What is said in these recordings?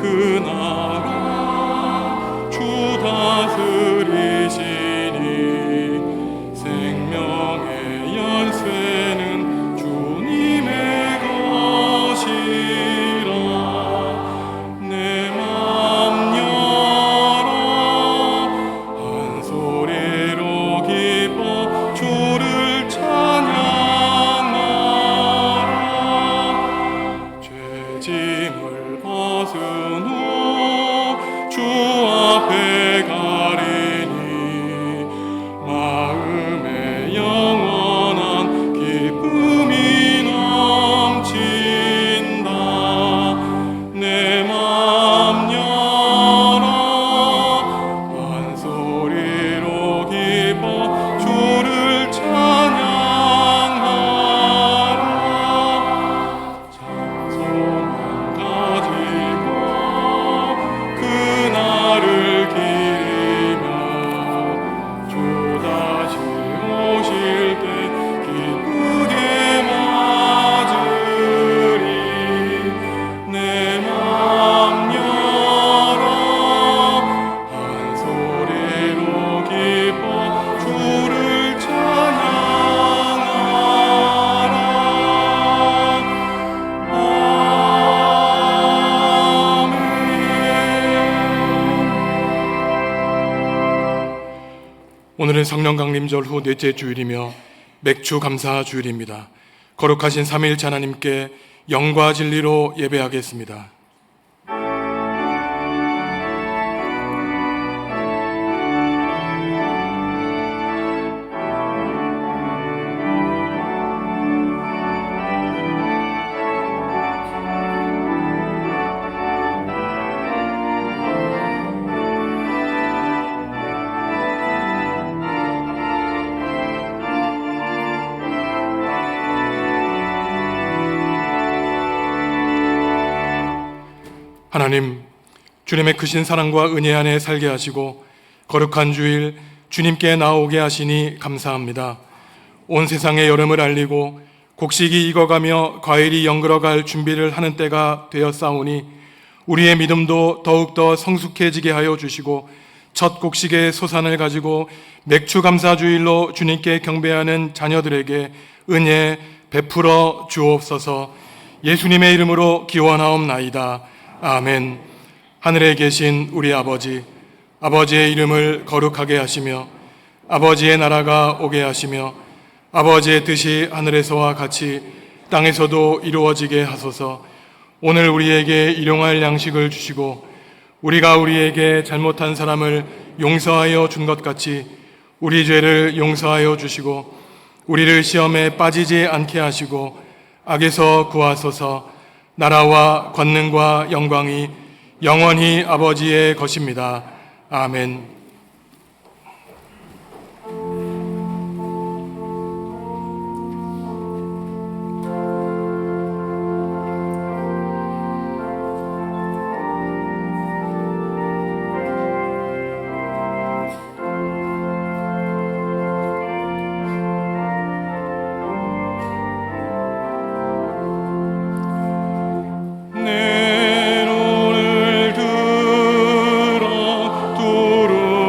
그 나라 주 다스리시니 생명의 열쇠는 주님의 것이라. 내 맘 열어 한 소리로 기뻐 주를 찬양하라. 죄짐을 벗은 후 주 앞에 가리니 마음에 영원한 기쁨이 넘친다. 내 맘 열어 한 소리로 기뻐 주를 찬양하라. 찬송만 가지고 그날을 기리며 주 다시 오실 때 기쁘게 맞으리. 내 맘 열어 한 소리로 기뻐 주를 찬양하라. 아멘. 오늘은 성령 강림절 후 넷째 주일이며 맥주 감사 주일입니다. 거룩하신 삼위일체 하나님께 영과 진리로 예배하겠습니다. 하나님, 주님의 크신 사랑과 은혜 안에 살게 하시고 거룩한 주일 주님께 나오게 하시니 감사합니다. 온 세상에 여름을 알리고 곡식이 익어가며 과일이 연그러갈 준비를 하는 때가 되었사오니 우리의 믿음도 더욱더 성숙해지게 하여 주시고 첫 곡식의 소산을 가지고 맥주 감사 주일로 주님께 경배하는 자녀들에게 은혜 베풀어 주옵소서. 예수님의 이름으로 기원하옵나이다. 아멘. 하늘에 계신 우리 아버지, 아버지의 이름을 거룩하게 하시며 아버지의 나라가 오게 하시며 아버지의 뜻이 하늘에서와 같이 땅에서도 이루어지게 하소서. 오늘 우리에게 일용할 양식을 주시고 우리가 우리에게 잘못한 사람을 용서하여 준 것 같이 우리 죄를 용서하여 주시고 우리를 시험에 빠지지 않게 하시고 악에서 구하소서. 나라와 권능과 영광이 영원히 아버지의 것입니다. 아멘. 내 눈을 들어 두루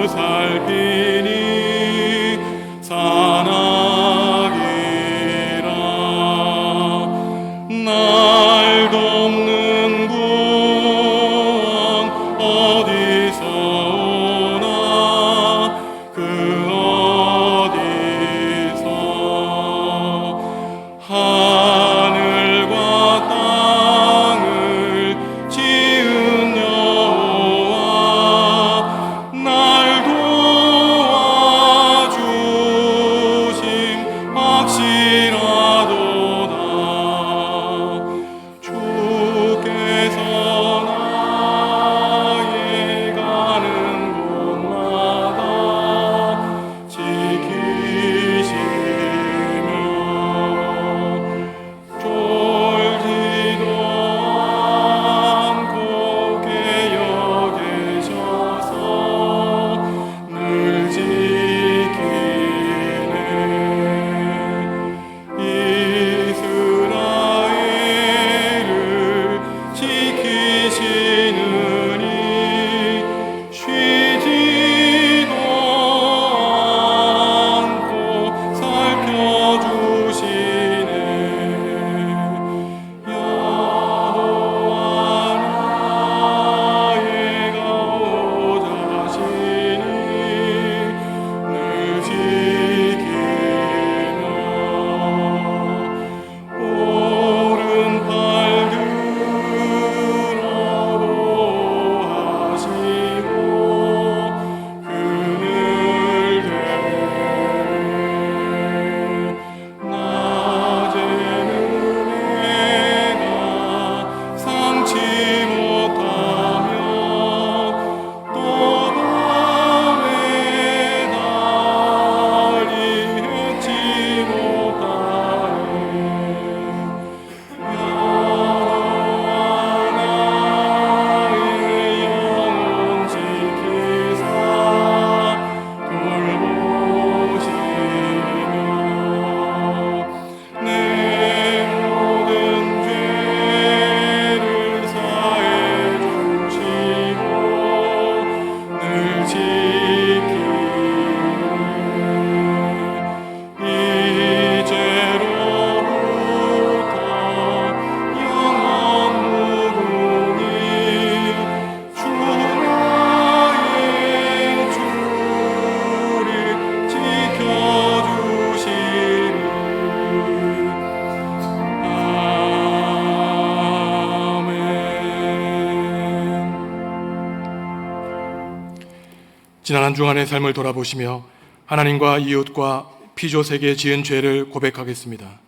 지난 한 주간의 삶을 돌아보시며 하나님과 이웃과 피조세계에 지은 죄를 고백하겠습니다.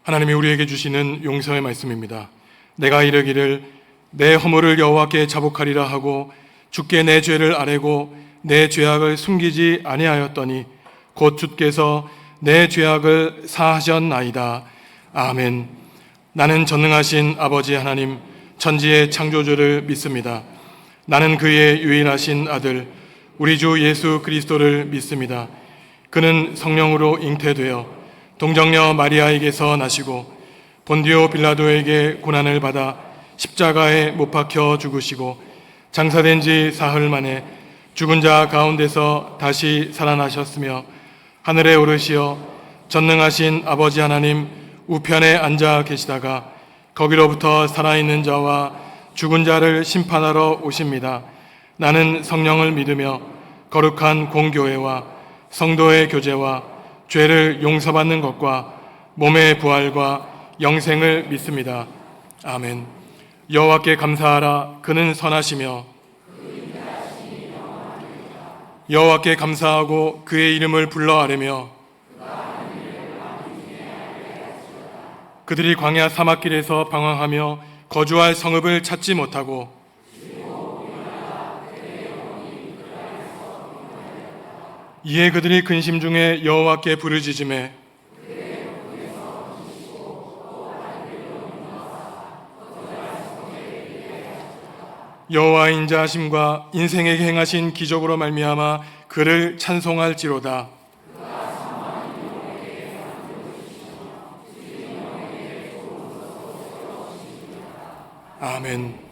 하나님이 우리에게 주시는 용서의 말씀입니다. 내가 이르기를 내 허물을 여호와께 자복하리라 하고 주께 내 죄를 아뢰고 내 죄악을 숨기지 아니하였더니 곧 주께서 내 죄악을 사하셨나이다. 아멘. 나는 전능하신 아버지 하나님 천지의 창조주를 믿습니다. 나는 그의 유일하신 아들 우리 주 예수 그리스도를 믿습니다. 그는 성령으로 잉태되어 동정녀 마리아에게서 나시고 본디오 빌라도에게 고난을 받아 십자가에 못 박혀 죽으시고 장사된 지 사흘 만에 죽은 자 가운데서 다시 살아나셨으며 하늘에 오르시어 전능하신 아버지 하나님 우편에 앉아 계시다가 거기로부터 살아있는 자와 죽은 자를 심판하러 오십니다. 나는 성령을 믿으며 거룩한 공교회와 성도의 교제와 죄를 용서받는 것과 몸의 부활과 영생을 믿습니다. 아멘. 여호와께 감사하라. 그는 선하시며 여호와께 감사하고 그의 이름을 불러 아뢰며 그들이 광야 사막길에서 방황하며 거주할 성읍을 찾지 못하고 이에 그들이 근심 중에 여호와께 부르짖으매 여호와의 인자하심과 인생에게 행하신 기적으로 말미암아 그를 찬송할지로다. 아멘.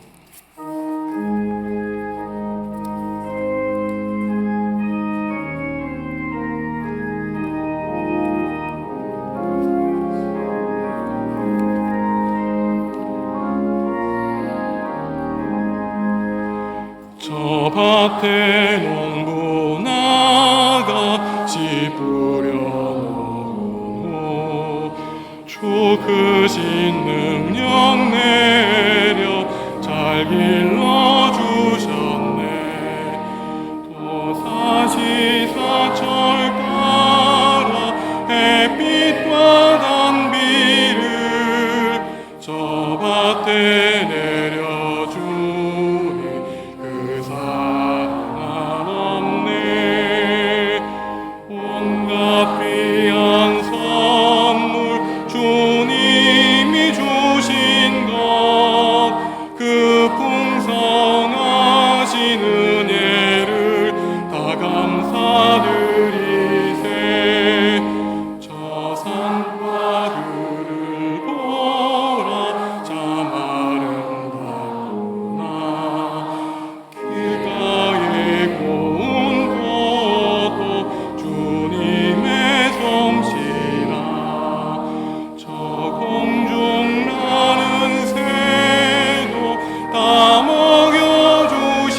저 밭에 농부 나가 씨 뿌려놓고 주 크신 능력 내려 잘 길러주셨네. 도사시사철 따라 햇빛과 단비를 저 밭에 내려주니 그 사랑 없네. 온갖 귀한 선물 주님이 주신 것 그 풍성하신 은혜를 다 감사드리세. 저 산과 들을 보라 참 아름답구나. 길가에 고운 꽃도 주님의 솜씨라. 저 공중 나는 새도 다 먹여주시니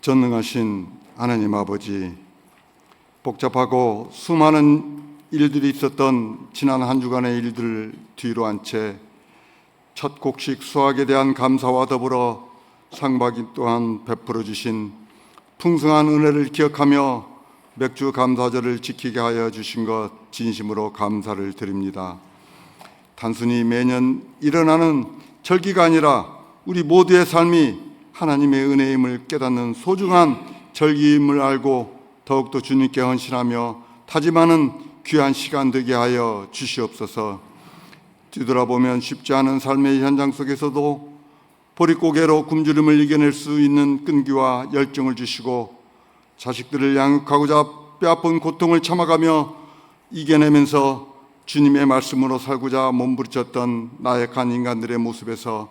전능하신 하나님 아버지, 복잡하고 수많은 일들이 있었던 지난 한 주간의 일들을 뒤로 한 채 첫 곡식 수확에 대한 감사와 더불어 상반기 또한 베풀어 주신 풍성한 은혜를 기억하며 맥주 감사절을 지키게 하여 주신 것 진심으로 감사를 드립니다. 단순히 매년 일어나는 절기가 아니라 우리 모두의 삶이 하나님의 은혜임을 깨닫는 소중한 절기임을 알고 더욱더 주님께 헌신하며 다짐하는 귀한 시간 되게 하여 주시옵소서. 뒤돌아보면 쉽지 않은 삶의 현장 속에서도 보릿고개로 굶주림을 이겨낼 수 있는 끈기와 열정을 주시고 자식들을 양육하고자 뼈아픈 고통을 참아가며 이겨내면서 주님의 말씀으로 살고자 몸부림쳤던 나약한 인간들의 모습에서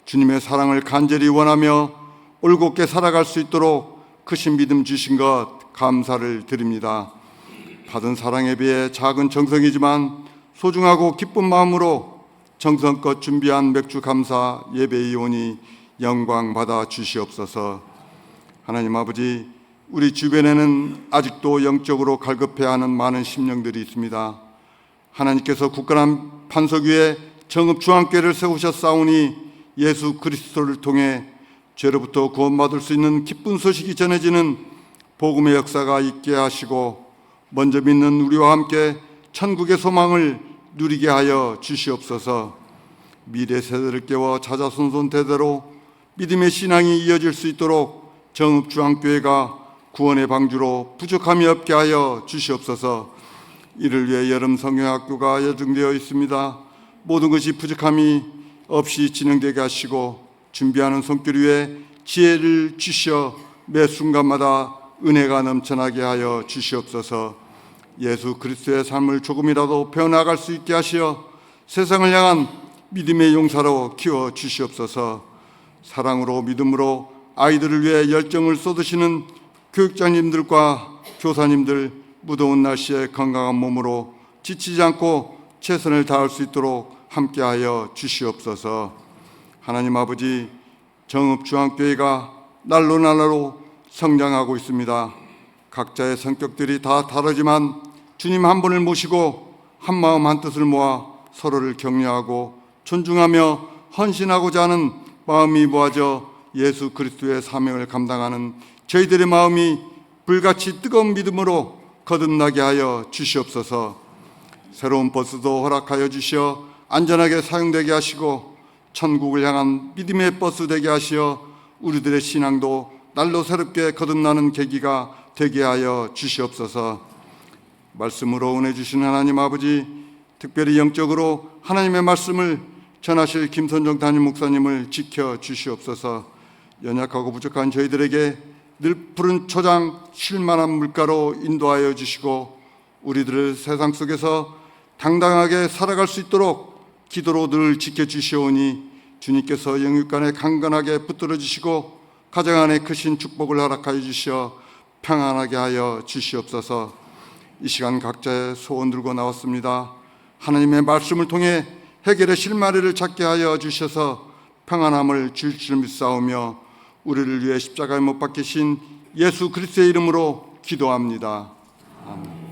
주님의 사랑을 간절히 원하며 올곧게 살아갈 수 있도록 크신 믿음 주신 것 감사를 드립니다. 받은 사랑에 비해 작은 정성이지만 소중하고 기쁜 마음으로 정성껏 준비한 맥주 감사 예배이오니 영광 받아 주시옵소서. 하나님 아버지, 우리 주변에는 아직도 영적으로 갈급해하는 많은 심령들이 있습니다. 하나님께서 굳건한 반석 위에 정읍중앙교회를 세우셨사오니 예수 그리스도를 통해 죄로부터 구원받을 수 있는 기쁜 소식이 전해지는 복음의 역사가 있게 하시고 먼저 믿는 우리와 함께 천국의 소망을 누리게 하여 주시옵소서. 미래 세대를 깨워 자자손손 대대로 믿음의 신앙이 이어질 수 있도록 정읍중앙교회가 구원의 방주로 부족함이 없게 하여 주시옵소서. 이를 위해 여름 성경학교가 예정되어 있습니다. 모든 것이 부족함이 없이 진행되게 하시고 준비하는 손길 위에 지혜를 주시어 매 순간마다 은혜가 넘쳐나게 하여 주시옵소서. 예수 그리스도의 삶을 조금이라도 배워나갈 수 있게 하시어 세상을 향한 믿음의 용사로 키워 주시옵소서. 사랑으로 믿음으로 아이들을 위해 열정을 쏟으시는 교육장님들과 교사님들, 무더운 날씨에 건강한 몸으로 지치지 않고 최선을 다할 수 있도록 함께하여 주시옵소서. 하나님 아버지, 정읍중앙교회가 날로 날로 성장하고 있습니다. 각자의 성격들이 다 다르지만 주님 한 분을 모시고 한 마음 한 뜻을 모아 서로를 격려하고 존중하며 헌신하고자 하는 마음이 모아져 예수 그리스도의 사명을 감당하는 저희들의 마음이 불같이 뜨거운 믿음으로 거듭나게 하여 주시옵소서. 새로운 버스도 허락하여 주시어 안전하게 사용되게 하시고 천국을 향한 믿음의 버스 되게 하시어 우리들의 신앙도 날로 새롭게 거듭나는 계기가 되게 하여 주시옵소서. 말씀으로 은혜 주신 하나님 아버지, 특별히 영적으로 하나님의 말씀을 전하실 김선정 담임 목사님을 지켜 주시옵소서. 연약하고 부족한 저희들에게 늘 푸른 초장 쉴만한 물가로 인도하여 주시고 우리들을 세상 속에서 당당하게 살아갈 수 있도록 기도로 늘 지켜주시오니 주님께서 영육간에 강건하게 붙들어 주시고 가정 안에 크신 축복을 허락하여 주시어 평안하게 하여 주시옵소서. 이 시간 각자의 소원 들고 나왔습니다. 하나님의 말씀을 통해 해결의 실마리를 찾게 하여 주셔서 평안함을 줄 줄 믿사오며 우리를 위해 십자가에 못 박히신 예수 그리스도의 이름으로 기도합니다. 아멘.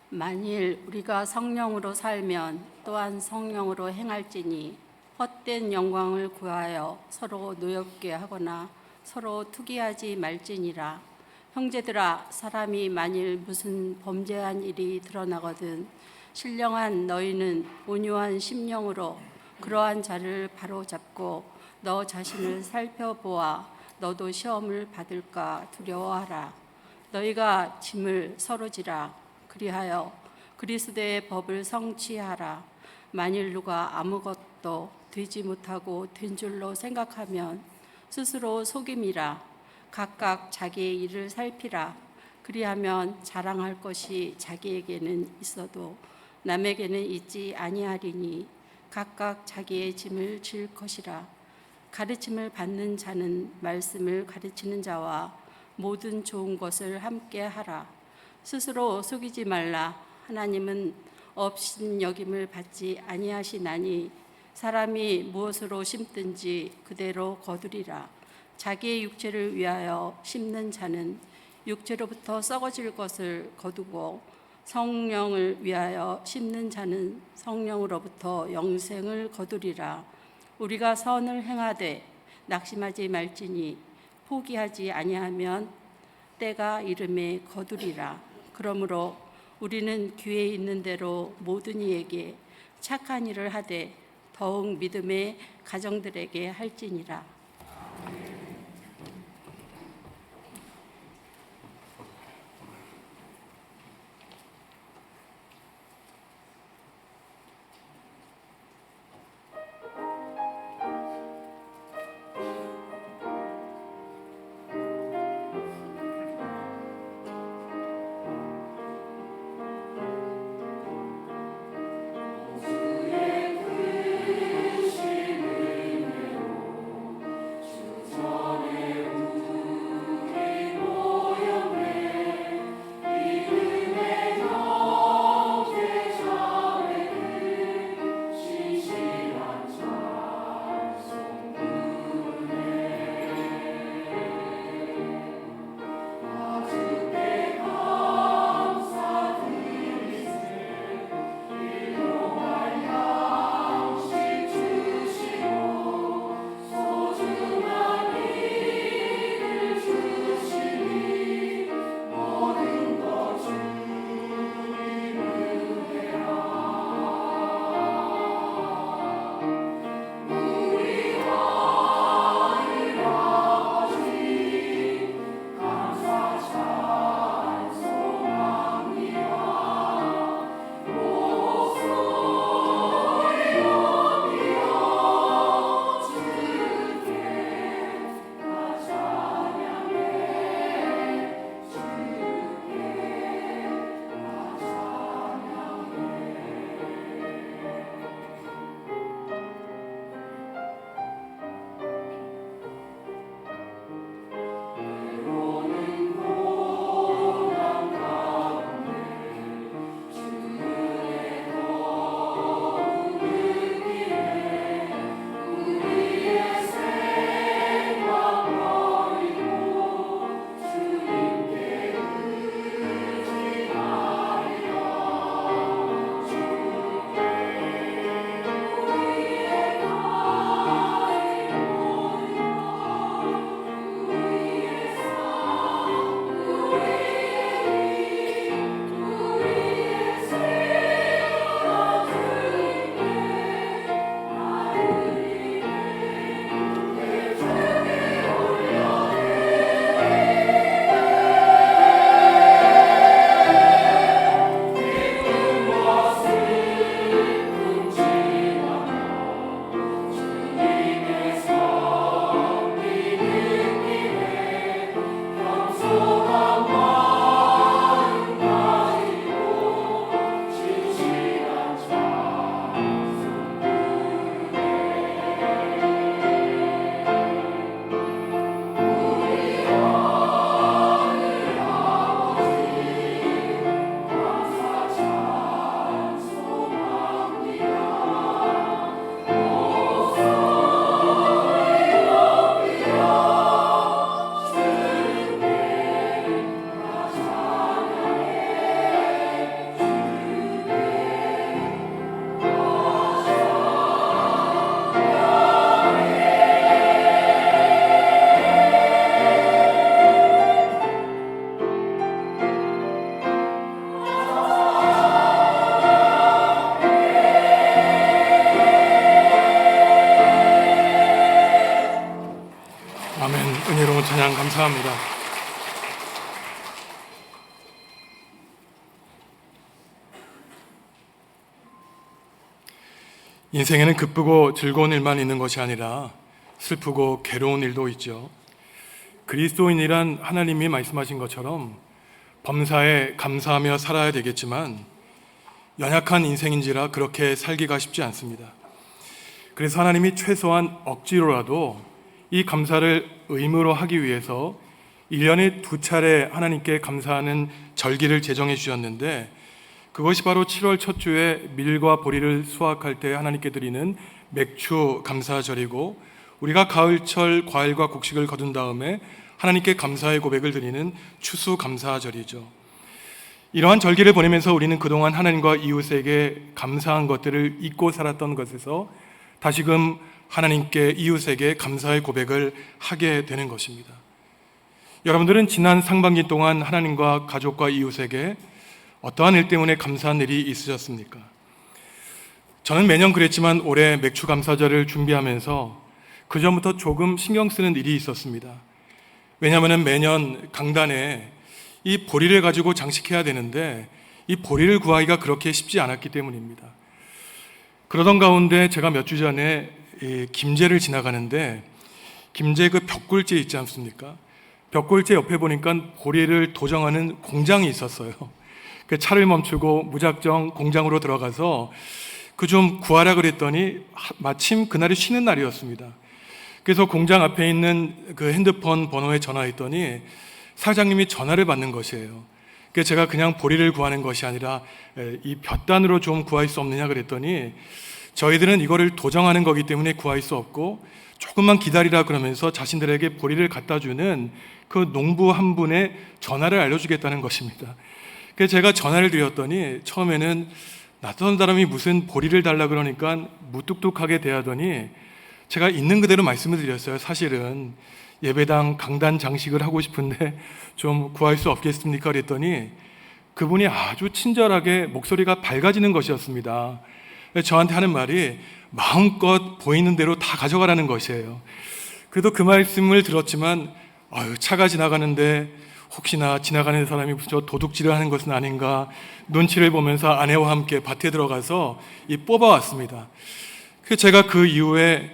만일 우리가 성령으로 살면 또한 성령으로 행할지니 헛된 영광을 구하여 서로 노엽게 하거나 서로 투기하지 말지니라. 형제들아, 사람이 만일 무슨 범죄한 일이 드러나거든 신령한 너희는 온유한 심령으로 그러한 자를 바로잡고 너 자신을 살펴보아 너도 시험을 받을까 두려워하라. 너희가 짐을 서로 지라. 그리하여 그리스도의 법을 성취하라. 만일 누가 아무것도 되지 못하고 된 줄로 생각하면 스스로 속임이라. 각각 자기의 일을 살피라. 그리하면 자랑할 것이 자기에게는 있어도 남에게는 있지 아니하리니 각각 자기의 짐을 질 것이라. 가르침을 받는 자는 말씀을 가르치는 자와 모든 좋은 것을 함께 하라. 스스로 속이지 말라. 하나님은 업신여김을 받지 아니하시나니 사람이 무엇으로 심든지 그대로 거두리라. 자기의 육체를 위하여 심는 자는 육체로부터 썩어질 것을 거두고 성령을 위하여 심는 자는 성령으로부터 영생을 거두리라. 우리가 선을 행하되 낙심하지 말지니 포기하지 아니하면 때가 이름에 거두리라. 그러므로 우리는 기회 있는 대로 모든 이에게 착한 일을 하되 더욱 믿음의 가정들에게 할지니라. 은혜로운 찬양 감사합니다. 인생에는 기쁘고 즐거운 일만 있는 것이 아니라 슬프고 괴로운 일도 있죠. 그리스도인이란 하나님이 말씀하신 것처럼 범사에 감사하며 살아야 되겠지만 연약한 인생인지라 그렇게 살기가 쉽지 않습니다. 그래서 하나님이 최소한 억지로라도 이 감사를 의무로 하기 위해서 1년에 2차례 하나님께 감사하는 절기를 제정해 주셨는데, 그것이 바로 7월 첫 주에 밀과 보리를 수확할 때 하나님께 드리는 맥추 감사절이고, 우리가 가을철 과일과 곡식을 거둔 다음에 하나님께 감사의 고백을 드리는 추수 감사절이죠. 이러한 절기를 보내면서 우리는 그동안 하나님과 이웃에게 감사한 것들을 잊고 살았던 것에서 다시금 하나님께 이웃에게 감사의 고백을 하게 되는 것입니다. 여러분들은 지난 상반기 동안 하나님과 가족과 이웃에게 어떠한 일 때문에 감사한 일이 있으셨습니까? 저는 매년 그랬지만 올해 맥추 감사절을 준비하면서 그전부터 조금 신경 쓰는 일이 있었습니다. 왜냐하면 매년 강단에 이 보리를 가지고 장식해야 되는데 이 보리를 구하기가 그렇게 쉽지 않았기 때문입니다. 그러던 가운데 제가 몇 주 전에 김제를 지나가는데 김제 그 벽골제 있지 않습니까? 벽골제 옆에 보니까 보리를 도정하는 공장이 있었어요. 그 차를 멈추고 무작정 공장으로 들어가서 그 좀 구하라 그랬더니 마침 그날이 쉬는 날이었습니다. 그래서 공장 앞에 있는 그 핸드폰 번호에 전화했더니 사장님이 전화를 받는 것이에요. 그래서 제가 그냥 보리를 구하는 것이 아니라 이 볕단으로 좀 구할 수 없느냐 그랬더니 저희들은 이거를 도정하는 거기 때문에 구할 수 없고 조금만 기다리라 그러면서 자신들에게 보리를 갖다 주는 그 농부 한 분의 전화를 알려주겠다는 것입니다. 그래서 제가 전화를 드렸더니 처음에는 낯선 사람이 무슨 보리를 달라 그러니까 무뚝뚝하게 대하더니 제가 있는 그대로 말씀을 드렸어요. 사실은 예배당 강단 장식을 하고 싶은데 좀 구할 수 없겠습니까? 그랬더니 그분이 아주 친절하게 목소리가 밝아지는 것이었습니다. 저한테 하는 말이 마음껏 보이는 대로 다 가져가라는 것이에요. 그래도 그 말씀을 들었지만 차가 지나가는데 혹시나 지나가는 사람이 저 도둑질을 하는 것은 아닌가 눈치를 보면서 아내와 함께 밭에 들어가서 뽑아왔습니다. 그래서 제가 그 이후에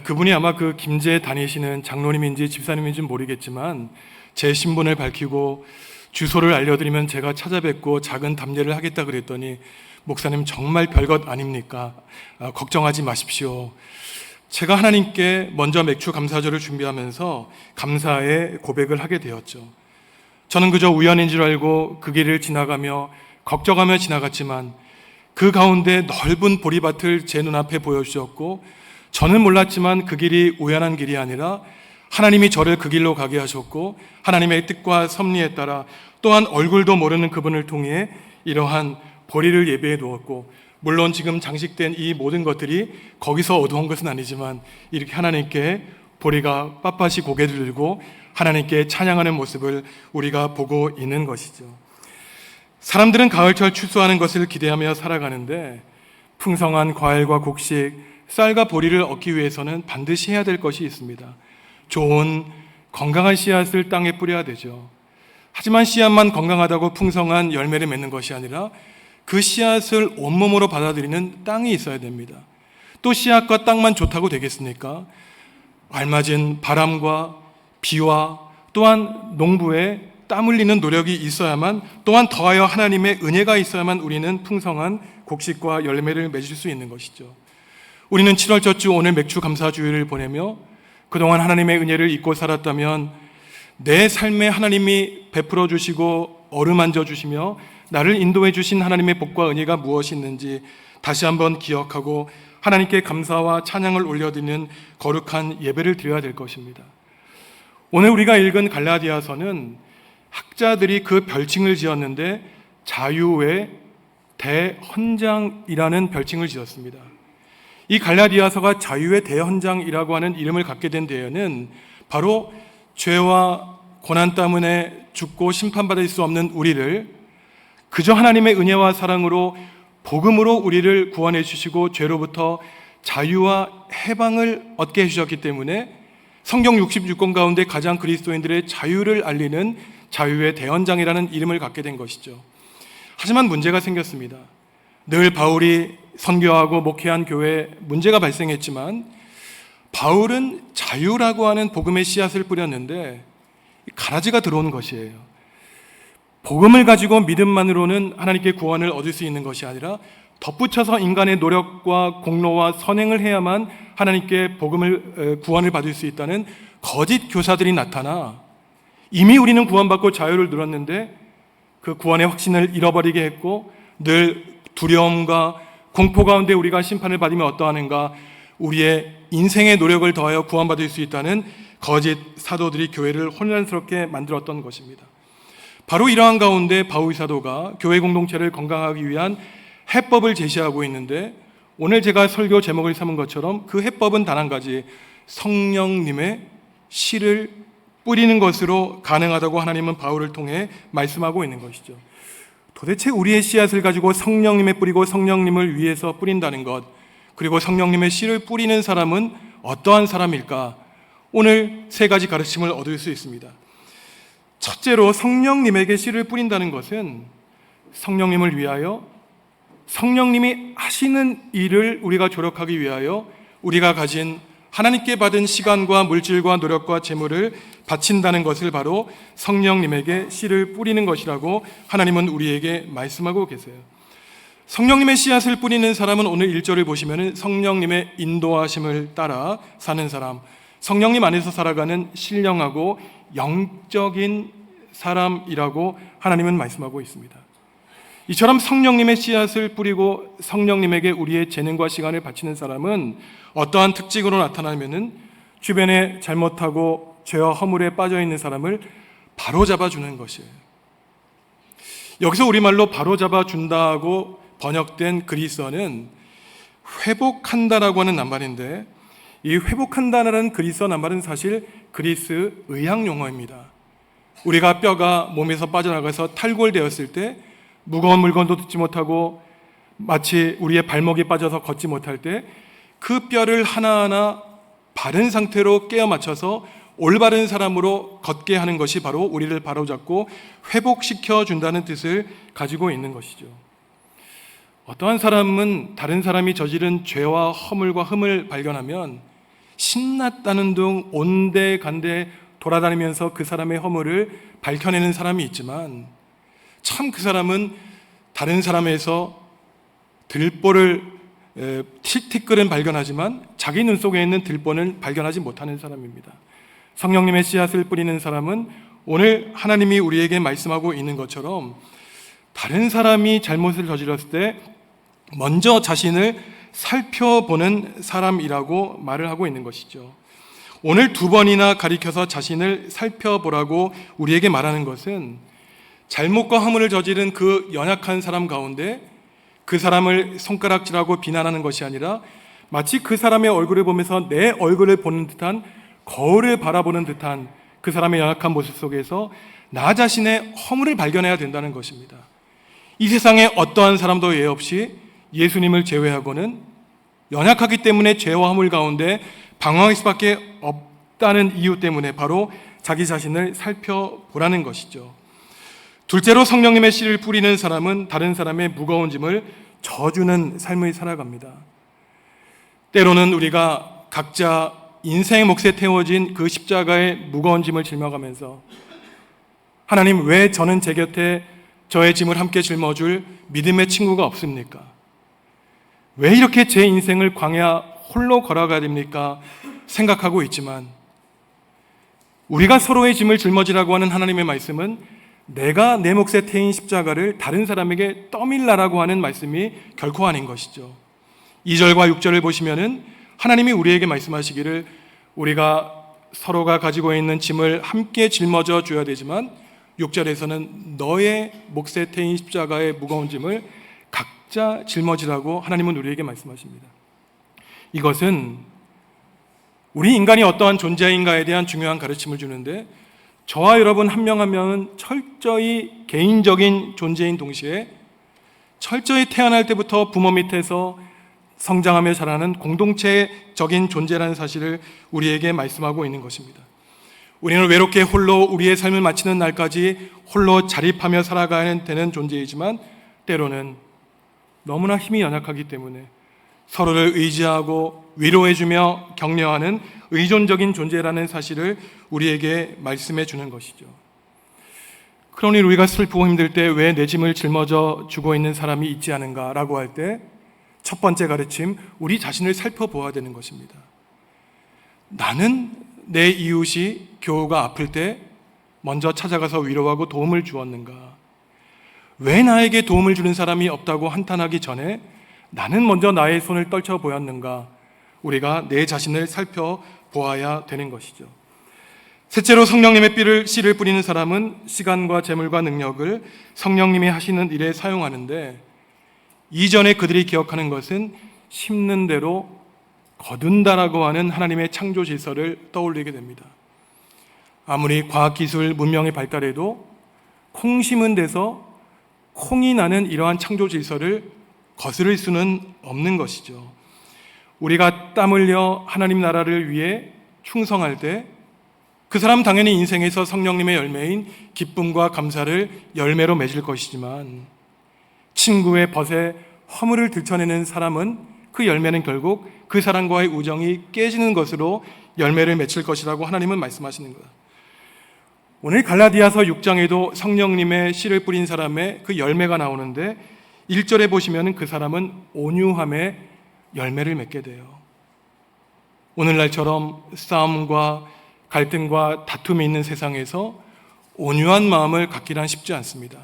그분이 아마 그 김제에 다니시는 장로님인지 집사님인지 모르겠지만 제 신분을 밝히고 주소를 알려드리면 제가 찾아뵙고 작은 답례를 하겠다 그랬더니 목사님 정말 별것 아닙니까? 걱정하지 마십시오. 제가 하나님께 먼저 맥추 감사절을 준비하면서 감사의 고백을 하게 되었죠. 저는 그저 우연인 줄 알고 그 길을 지나가며 걱정하며 지나갔지만 그 가운데 넓은 보리밭을 제 눈앞에 보여주셨고 저는 몰랐지만 그 길이 우연한 길이 아니라 하나님이 저를 그 길로 가게 하셨고 하나님의 뜻과 섭리에 따라 또한 얼굴도 모르는 그분을 통해 이러한 보리를 예배해 두었고, 물론 지금 장식된 이 모든 것들이 거기서 얻어온 것은 아니지만 이렇게 하나님께 보리가 빳빳이 고개를 들고 하나님께 찬양하는 모습을 우리가 보고 있는 것이죠. 사람들은 가을철 추수하는 것을 기대하며 살아가는데 풍성한 과일과 곡식, 쌀과 보리를 얻기 위해서는 반드시 해야 될 것이 있습니다. 좋은 건강한 씨앗을 땅에 뿌려야 되죠. 하지만 씨앗만 건강하다고 풍성한 열매를 맺는 것이 아니라 그 씨앗을 온몸으로 받아들이는 땅이 있어야 됩니다. 또 씨앗과 땅만 좋다고 되겠습니까? 알맞은 바람과 비와 또한 농부의 땀 흘리는 노력이 있어야만, 또한 더하여 하나님의 은혜가 있어야만 우리는 풍성한 곡식과 열매를 맺을 수 있는 것이죠. 우리는 7월 첫 주 오늘 맥추 감사주일을 보내며 그동안 하나님의 은혜를 잊고 살았다면 내 삶에 하나님이 베풀어 주시고 어루만져 주시며 나를 인도해 주신 하나님의 복과 은혜가 무엇이 있는지 다시 한번 기억하고 하나님께 감사와 찬양을 올려드리는 거룩한 예배를 드려야 될 것입니다. 오늘 우리가 읽은 갈라디아서는 학자들이 그 별칭을 지었는데 자유의 대헌장이라는 별칭을 지었습니다. 이 갈라디아서가 자유의 대헌장이라고 하는 이름을 갖게 된 데에는 바로 죄와 고난 때문에 죽고 심판받을 수 없는 우리를 그저 하나님의 은혜와 사랑으로 복음으로 우리를 구원해 주시고 죄로부터 자유와 해방을 얻게 해주셨기 때문에 성경 66권 가운데 가장 그리스도인들의 자유를 알리는 자유의 대헌장이라는 이름을 갖게 된 것이죠. 하지만 문제가 생겼습니다. 늘 바울이 선교하고 목회한 교회에 문제가 발생했지만 바울은 자유라고 하는 복음의 씨앗을 뿌렸는데 가라지가 들어온 것이에요. 복음을 가지고 믿음만으로는 하나님께 구원을 얻을 수 있는 것이 아니라 덧붙여서 인간의 노력과 공로와 선행을 해야만 하나님께 구원을 받을 수 있다는 거짓 교사들이 나타나 이미 우리는 구원받고 자유를 누렸는데 그 구원의 확신을 잃어버리게 했고 늘 두려움과 공포 가운데 우리가 심판을 받으면 어떠하는가, 우리의 인생의 노력을 더하여 구원받을 수 있다는 거짓 사도들이 교회를 혼란스럽게 만들었던 것입니다. 바로 이러한 가운데 바울 사도가 교회 공동체를 건강하기 위한 해법을 제시하고 있는데, 오늘 제가 설교 제목을 삼은 것처럼 그 해법은 단 한 가지, 성령님의 씨를 뿌리는 것으로 가능하다고 하나님은 바울을 통해 말씀하고 있는 것이죠. 도대체 우리의 씨앗을 가지고 성령님의 뿌리고 성령님을 위해서 뿌린다는 것, 그리고 성령님의 씨를 뿌리는 사람은 어떠한 사람일까? 오늘 세 가지 가르침을 얻을 수 있습니다. 첫째로, 성령님에게 씨를 뿌린다는 것은 성령님을 위하여, 성령님이 하시는 일을 우리가 조력하기 위하여 우리가 가진 하나님께 받은 시간과 물질과 노력과 재물을 바친다는 것을 바로 성령님에게 씨를 뿌리는 것이라고 하나님은 우리에게 말씀하고 계세요. 성령님의 씨앗을 뿌리는 사람은 오늘 1절을 보시면 성령님의 인도하심을 따라 사는 사람, 성령님 안에서 살아가는 신령하고 영적인 사람이라고 하나님은 말씀하고 있습니다. 이처럼 성령님의 씨앗을 뿌리고 성령님에게 우리의 재능과 시간을 바치는 사람은 어떠한 특징으로 나타나면은 주변에 잘못하고 죄와 허물에 빠져 있는 사람을 바로잡아 주는 것이에요. 여기서 우리말로 바로잡아 준다고 번역된 그리스어는 회복한다라고 하는 낱말인데, 이 회복한다라는 그리스어 낱말은 사실 그리스 의학 용어입니다. 우리가 뼈가 몸에서 빠져나가서 탈골되었을 때 무거운 물건도 듣지 못하고 마치 우리의 발목이 빠져서 걷지 못할 때 그 뼈를 하나하나 바른 상태로 깨어 맞춰서 올바른 사람으로 걷게 하는 것이 바로 우리를 바로잡고 회복시켜 준다는 뜻을 가지고 있는 것이죠. 어떠한 사람은 다른 사람이 저지른 죄와 허물과 흠을 발견하면 신났다는 둥 온데간데 돌아다니면서 그 사람의 허물을 밝혀내는 사람이 있지만, 참 그 사람은 다른 사람에서 들보를 티끌은 발견하지만 자기 눈 속에 있는 들보는 발견하지 못하는 사람입니다. 성령님의 씨앗을 뿌리는 사람은 오늘 하나님이 우리에게 말씀하고 있는 것처럼 다른 사람이 잘못을 저질렀을 때 먼저 자신을 살펴보는 사람이라고 말을 하고 있는 것이죠. 오늘 2번이나 가리켜서 자신을 살펴보라고 우리에게 말하는 것은 잘못과 허물을 저지른 그 연약한 사람 가운데 그 사람을 손가락질하고 비난하는 것이 아니라 마치 그 사람의 얼굴을 보면서 내 얼굴을 보는 듯한, 거울을 바라보는 듯한 그 사람의 연약한 모습 속에서 나 자신의 허물을 발견해야 된다는 것입니다. 이 세상에 어떠한 사람도 예 없이 예수님을 제외하고는 연약하기 때문에 죄와 허물 가운데 방황할 수밖에 없다는 이유 때문에 바로 자기 자신을 살펴보라는 것이죠. 둘째로, 성령님의 씨를 뿌리는 사람은 다른 사람의 무거운 짐을 져주는 삶을 살아갑니다. 때로는 우리가 각자 인생의 몫에 태워진 그 십자가의 무거운 짐을 짊어가면서 하나님, 왜 저는 제 곁에 저의 짐을 함께 짊어줄 믿음의 친구가 없습니까? 왜 이렇게 제 인생을 광야 홀로 걸어가야 됩니까? 생각하고 있지만, 우리가 서로의 짐을 짊어지라고 하는 하나님의 말씀은 내가 내 몫에 태인 십자가를 다른 사람에게 떠밀라라고 하는 말씀이 결코 아닌 것이죠. 2절과 6절을 보시면은 하나님이 우리에게 말씀하시기를 우리가 서로가 가지고 있는 짐을 함께 짊어져 줘야 되지만, 6절에서는 너의 몫에 태인 십자가의 무거운 짐을 각자 짊어지라고 하나님은 우리에게 말씀하십니다. 이것은 우리 인간이 어떠한 존재인가에 대한 중요한 가르침을 주는데, 저와 여러분 한 명 한 명은 철저히 개인적인 존재인 동시에 철저히 태어날 때부터 부모 밑에서 성장하며 자라는 공동체적인 존재라는 사실을 우리에게 말씀하고 있는 것입니다. 우리는 외롭게 홀로 우리의 삶을 마치는 날까지 홀로 자립하며 살아가야 되는 존재이지만, 때로는 너무나 힘이 연약하기 때문에 서로를 의지하고 위로해주며 격려하는 의존적인 존재라는 사실을 우리에게 말씀해 주는 것이죠. 그러니 우리가 슬프고 힘들 때 왜 내 짐을 짊어져 주고 있는 사람이 있지 않은가라고 할 때 첫 번째 가르침, 우리 자신을 살펴보아야 되는 것입니다. 나는 내 이웃이 교우가 아플 때 먼저 찾아가서 위로하고 도움을 주었는가? 왜 나에게 도움을 주는 사람이 없다고 한탄하기 전에 나는 먼저 나의 손을 떨쳐 보였는가? 우리가 내 자신을 살펴보아야 되는 것이죠. 셋째로 성령님의 씨를 뿌리는 사람은 시간과 재물과 능력을 성령님이 하시는 일에 사용하는데, 이전에 그들이 기억하는 것은 심는 대로 거둔다라고 하는 하나님의 창조 질서를 떠올리게 됩니다. 아무리 과학기술 문명이 발달해도 콩 심은 데서 콩이 나는 이러한 창조 질서를 거스를 수는 없는 것이죠. 우리가 땀 흘려 하나님 나라를 위해 충성할 때 그 사람 당연히 인생에서 성령님의 열매인 기쁨과 감사를 열매로 맺을 것이지만, 친구의 벗에 허물을 들춰내는 사람은 그 열매는 결국 그 사람과의 우정이 깨지는 것으로 열매를 맺을 것이라고 하나님은 말씀하시는 거예요. 오늘 갈라디아서 6장에도 성령님의 씨를 뿌린 사람의 그 열매가 나오는데 1절에 보시면 그 사람은 온유함의 열매를 맺게 돼요. 오늘날처럼 싸움과 갈등과 다툼이 있는 세상에서 온유한 마음을 갖기란 쉽지 않습니다.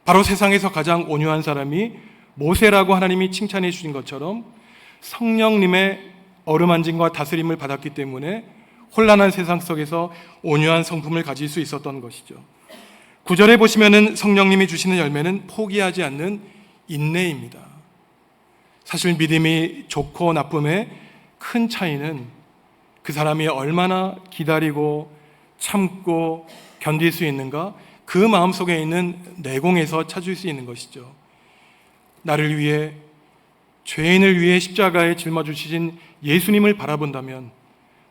바로 세상에서 가장 온유한 사람이 모세라고 하나님이 칭찬해 주신 것처럼 성령님의 어루만짐과 다스림을 받았기 때문에 혼란한 세상 속에서 온유한 성품을 가질 수 있었던 것이죠. 9절에 보시면은 성령님이 주시는 열매는 포기하지 않는 인내입니다. 사실 믿음이 좋고 나쁨의 큰 차이는 그 사람이 얼마나 기다리고 참고 견딜 수 있는가, 그 마음속에 있는 내공에서 찾을 수 있는 것이죠. 나를 위해, 죄인을 위해 십자가에 짊어지신 예수님을 바라본다면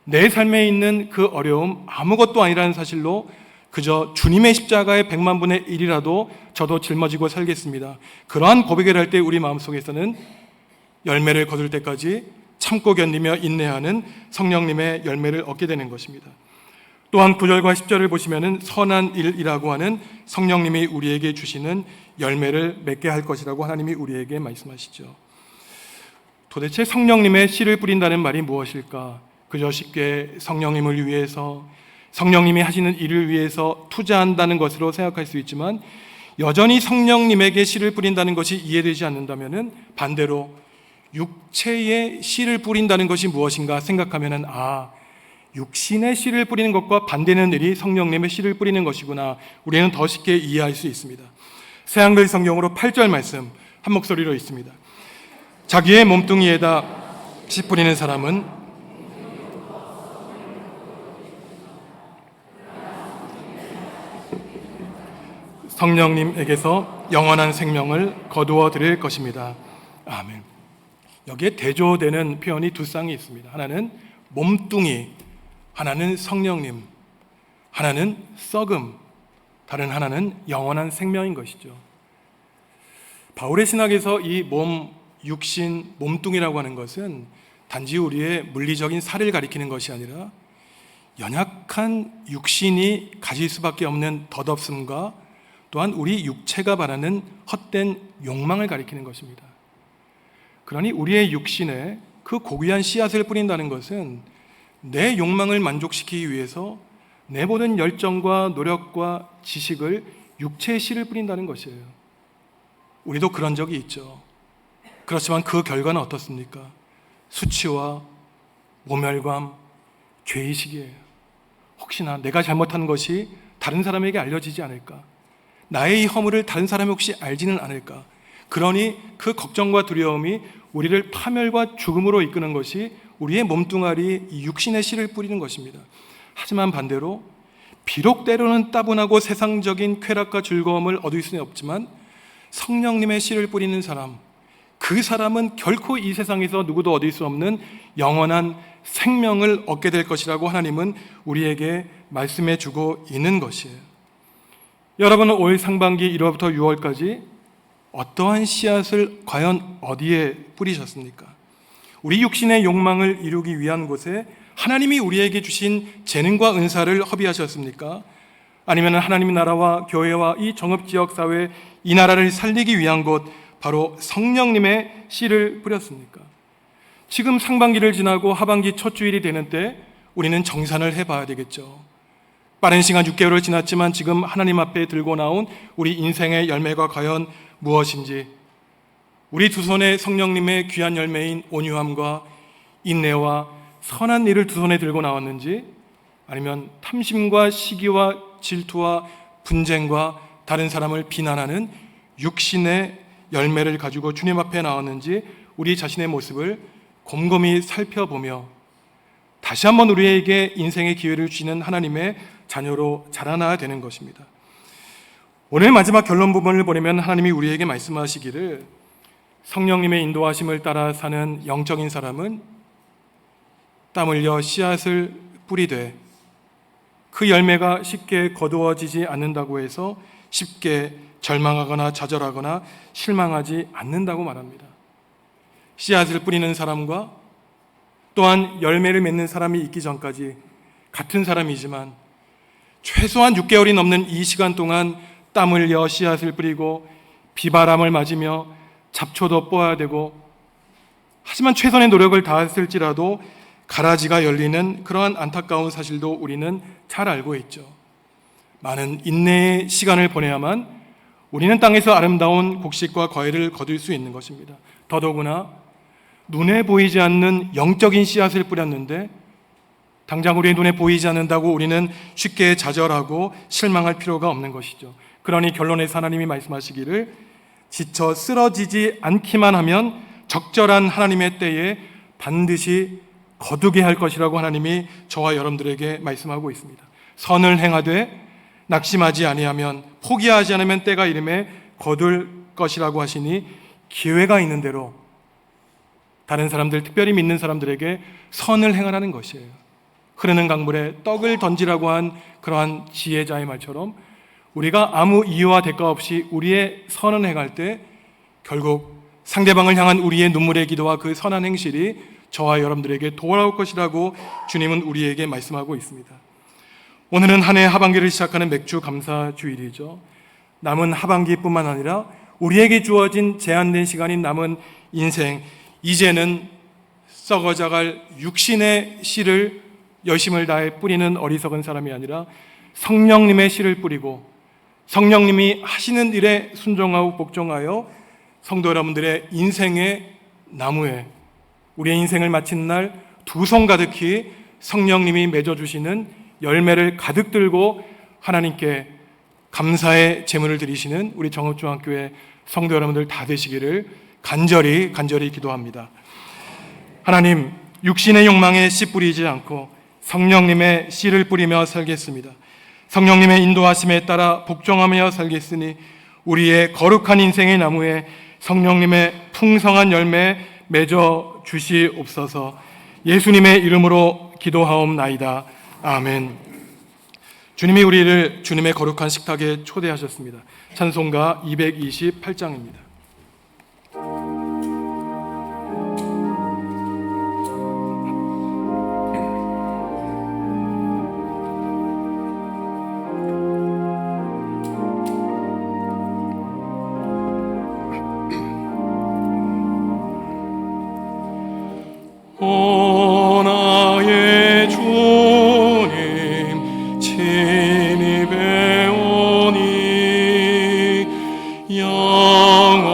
내 삶에 있는 그 어려움 아무것도 아니라는 사실로 그저 주님의 십자가의 100만 분의 1이라도 저도 짊어지고 살겠습니다. 그러한 고백을 할 때 우리 마음속에서는 열매를 거둘 때까지 참고 견디며 인내하는 성령님의 열매를 얻게 되는 것입니다. 또한 9절과 10절을 보시면 선한 일이라고 하는 성령님이 우리에게 주시는 열매를 맺게 할 것이라고 하나님이 우리에게 말씀하시죠. 도대체 성령님의 씨를 뿌린다는 말이 무엇일까? 그저 쉽게 성령님을 위해서, 성령님이 하시는 일을 위해서 투자한다는 것으로 생각할 수 있지만, 여전히 성령님에게 씨를 뿌린다는 것이 이해되지 않는다면 반대로 육체에 씨를 뿌린다는 것이 무엇인가 생각하면 육신의 씨를 뿌리는 것과 반대는 일이 성령님의 씨를 뿌리는 것이구나, 우리는 더 쉽게 이해할 수 있습니다. 새한글 성경으로 8절 말씀 한 목소리로 있습니다. 자기의 몸뚱이에다 씨 뿌리는 사람은 성령님에게서 영원한 생명을 거두어 드릴 것입니다. 아멘. 여기에 대조되는 표현이 두 쌍이 있습니다. 하나는 몸뚱이, 하나는 성령님, 하나는 썩음, 다른 하나는 영원한 생명인 것이죠. 바울의 신학에서 이 몸, 육신, 몸뚱이라고 하는 것은 단지 우리의 물리적인 살을 가리키는 것이 아니라 연약한 육신이 가질 수밖에 없는 덧없음과 또한 우리 육체가 바라는 헛된 욕망을 가리키는 것입니다. 그러니 우리의 육신에 그 고귀한 씨앗을 뿌린다는 것은 내 욕망을 만족시키기 위해서 내 모든 열정과 노력과 지식을 육체의 씨를 뿌린다는 것이에요. 우리도 그런 적이 있죠. 그렇지만 그 결과는 어떻습니까? 수치와 모멸감, 죄의식이에요. 혹시나 내가 잘못한 것이 다른 사람에게 알려지지 않을까? 나의 이 허물을 다른 사람이 혹시 알지는 않을까? 그러니 그 걱정과 두려움이 우리를 파멸과 죽음으로 이끄는 것이 우리의 몸뚱아리 이 육신의 씨를 뿌리는 것입니다. 하지만 반대로 비록 때로는 따분하고 세상적인 쾌락과 즐거움을 얻을 수는 없지만 성령님의 씨를 뿌리는 사람, 그 사람은 결코 이 세상에서 누구도 얻을 수 없는 영원한 생명을 얻게 될 것이라고 하나님은 우리에게 말씀해 주고 있는 것이에요. 여러분은 올 상반기 1월부터 6월까지 어떠한 씨앗을 과연 어디에 뿌리셨습니까? 우리 육신의 욕망을 이루기 위한 곳에 하나님이 우리에게 주신 재능과 은사를 허비하셨습니까? 아니면 하나님의 나라와 교회와 이 정읍지역 사회, 이 나라를 살리기 위한 곳, 바로 성령님의 씨를 뿌렸습니까? 지금 상반기를 지나고 하반기 첫 주일이 되는 때 우리는 정산을 해봐야 되겠죠. 빠른 시간 6개월을 지났지만 지금 하나님 앞에 들고 나온 우리 인생의 열매가 과연 무엇인지, 우리 두 손에 성령님의 귀한 열매인 온유함과 인내와 선한 일을 두 손에 들고 나왔는지, 아니면 탐심과 시기와 질투와 분쟁과 다른 사람을 비난하는 육신의 열매를 가지고 주님 앞에 나왔는지 우리 자신의 모습을 곰곰이 살펴보며 다시 한번 우리에게 인생의 기회를 주시는 하나님의 자녀로 자라나야 되는 것입니다. 오늘 마지막 결론 부분을 보려면 하나님이 우리에게 말씀하시기를 성령님의 인도하심을 따라 사는 영적인 사람은 땀 흘려 씨앗을 뿌리되 그 열매가 쉽게 거두어지지 않는다고 해서 쉽게 절망하거나 좌절하거나 실망하지 않는다고 말합니다. 씨앗을 뿌리는 사람과 또한 열매를 맺는 사람이 있기 전까지 같은 사람이지만 최소한 6개월이 넘는 이 시간 동안 땀 흘려 씨앗을 뿌리고 비바람을 맞으며 잡초도 뽑아야 되고, 하지만 최선의 노력을 다했을지라도 가라지가 열리는 그러한 안타까운 사실도 우리는 잘 알고 있죠. 많은 인내의 시간을 보내야만 우리는 땅에서 아름다운 곡식과 과일을 거둘 수 있는 것입니다. 더더구나 눈에 보이지 않는 영적인 씨앗을 뿌렸는데 당장 우리의 눈에 보이지 않는다고 우리는 쉽게 좌절하고 실망할 필요가 없는 것이죠. 그러니 결론에서 하나님이 말씀하시기를 지쳐 쓰러지지 않기만 하면 적절한 하나님의 때에 반드시 거두게 할 것이라고 하나님이 저와 여러분들에게 말씀하고 있습니다. 선을 행하되 낙심하지 아니하면, 포기하지 않으면 때가 이름에 거둘 것이라고 하시니 기회가 있는 대로 다른 사람들, 특별히 믿는 사람들에게 선을 행하라는 것이에요. 흐르는 강물에 떡을 던지라고 한 그러한 지혜자의 말처럼 우리가 아무 이유와 대가 없이 우리의 선을 행할 때 결국 상대방을 향한 우리의 눈물의 기도와 그 선한 행실이 저와 여러분들에게 돌아올 것이라고 주님은 우리에게 말씀하고 있습니다. 오늘은 한 해 하반기를 시작하는 맥주 감사 주일이죠. 남은 하반기뿐만 아니라 우리에게 주어진 제한된 시간인 남은 인생, 이제는 썩어져갈 육신의 씨를 열심을 다해 뿌리는 어리석은 사람이 아니라 성령님의 씨를 뿌리고 성령님이 하시는 일에 순종하고 복종하여 성도 여러분들의 인생의 나무에 우리의 인생을 마친 날 두 손 가득히 성령님이 맺어주시는 열매를 가득 들고 하나님께 감사의 제물을 드리시는 우리 정읍중앙교회 성도 여러분들 다 되시기를 간절히 기도합니다. 하나님, 육신의 욕망에 씨 뿌리지 않고 성령님의 씨를 뿌리며 살겠습니다. 성령님의 인도하심에 따라 복종하며 살겠으니 우리의 거룩한 인생의 나무에 성령님의 풍성한 열매 맺어 주시옵소서. 예수님의 이름으로 기도하옵나이다. 아멘. 주님이 우리를 주님의 거룩한 식탁에 초대하셨습니다. 찬송가 228장입니다. 오 나의 주님 진입해 오니 영원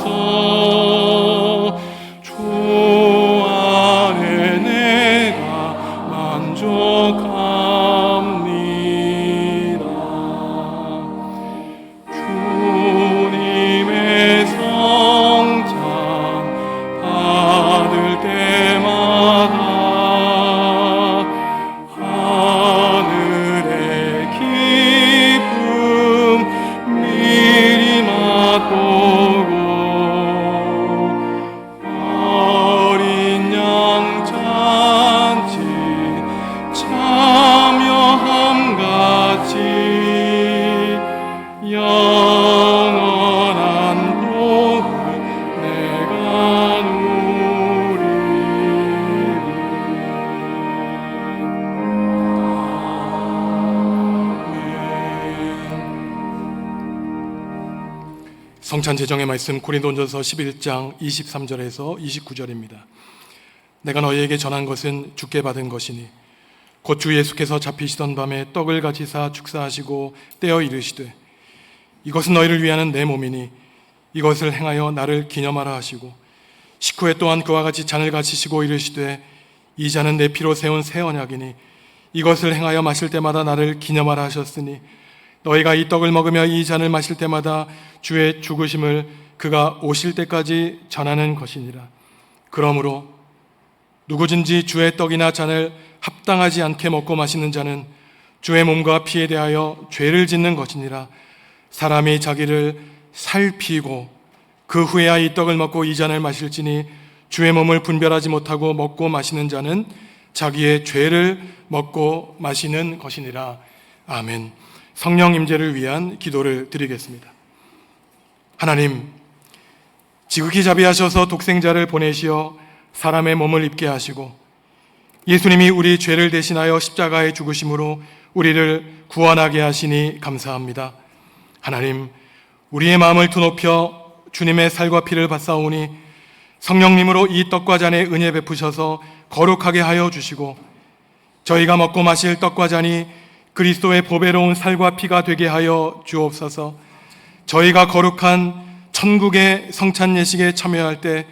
주옵소서. 주 안에 내가 만족합니다. 주님의 성찬 받을 때마다 하늘의 기쁨 미리 맛보고 어린 양 잔치 참여함 같이 영원한 복을 내가 성찬 제정의 말씀 고린도전서 11장 23절에서 29절입니다. 내가 너희에게 전한 것은 주께 받은 것이니 곧 주 예수께서 잡히시던 밤에 떡을 가지사 축사하시고 떼어 이르시되 이것은 너희를 위하는 내 몸이니 이것을 행하여 나를 기념하라 하시고 식후에 또한 그와 같이 잔을 가지시고 이르시되 이 잔은 내 피로 세운 새 언약이니 이것을 행하여 마실 때마다 나를 기념하라 하셨으니 너희가 이 떡을 먹으며 이 잔을 마실 때마다 주의 죽으심을 그가 오실 때까지 전하는 것이니라. 그러므로 누구든지 주의 떡이나 잔을 합당하지 않게 먹고 마시는 자는 주의 몸과 피에 대하여 죄를 짓는 것이니라. 사람이 자기를 살피고 그 후에야 이 떡을 먹고 이 잔을 마실지니 주의 몸을 분별하지 못하고 먹고 마시는 자는 자기의 죄를 먹고 마시는 것이니라. 아멘. 성령 임재를 위한 기도를 드리겠습니다. 하나님, 지극히 자비하셔서 독생자를 보내시어 사람의 몸을 입게 하시고 예수님이 우리 죄를 대신하여 십자가에 죽으심으로 우리를 구원하게 하시니 감사합니다. 하나님, 우리의 마음을 드높여 주님의 살과 피를 받사오니 성령님으로 이 떡과 잔에 은혜 베푸셔서 거룩하게 하여 주시고 저희가 먹고 마실 떡과 잔이 그리스도의 보배로운 살과 피가 되게 하여 주옵소서. 저희가 거룩한 천국의 성찬 예식에 참여할 때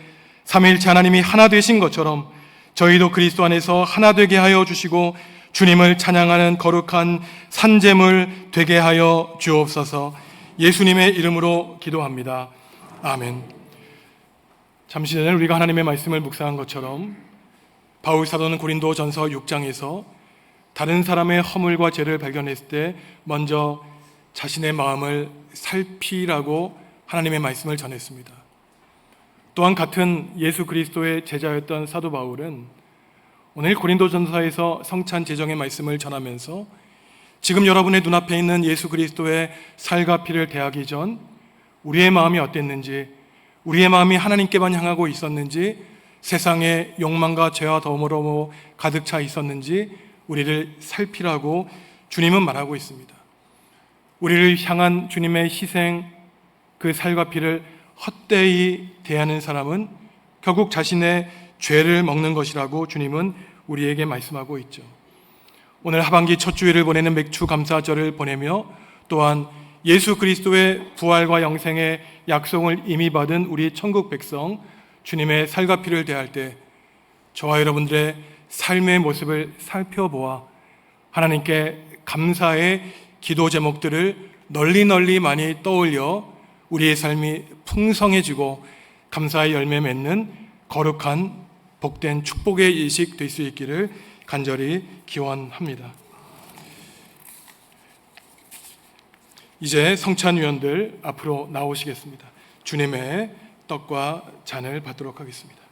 삼위일체 하나님이 하나 되신 것처럼 저희도 그리스도 안에서 하나 되게 하여 주시고 주님을 찬양하는 거룩한 산제물 되게 하여 주옵소서. 예수님의 이름으로 기도합니다. 아멘. 잠시 전에 우리가 하나님의 말씀을 묵상한 것처럼 바울 사도는 고린도전서 6장에서 다른 사람의 허물과 죄를 발견했을 때 먼저 자신의 마음을 살피라고 하나님의 말씀을 전했습니다. 또한 같은 예수 그리스도의 제자였던 사도 바울은 오늘 고린도전서에서 성찬 제정의 말씀을 전하면서 지금 여러분의 눈앞에 있는 예수 그리스도의 살과 피를 대하기 전 우리의 마음이 어땠는지, 우리의 마음이 하나님께만 향하고 있었는지, 세상의 욕망과 죄와 덤으로 가득 차 있었는지 우리를 살피라고 주님은 말하고 있습니다. 우리를 향한 주님의 희생, 그 살과 피를 헛되이 대하는 사람은 결국 자신의 죄를 먹는 것이라고 주님은 우리에게 말씀하고 있죠. 오늘 하반기 첫 주일을 보내는 맥주 감사절을 보내며 또한 예수 그리스도의 부활과 영생의 약속을 이미 받은 우리 천국 백성 주님의 살과 피를 대할 때 저와 여러분들의 삶의 모습을 살펴보아 하나님께 감사의 기도 제목들을 널리 많이 떠올려 우리의 삶이 풍성해지고 감사의 열매 맺는 거룩한 복된 축복의 일식 될 수 있기를 간절히 기원합니다. 이제 성찬위원들 앞으로 나오시겠습니다. 주님의 떡과 잔을 받도록 하겠습니다.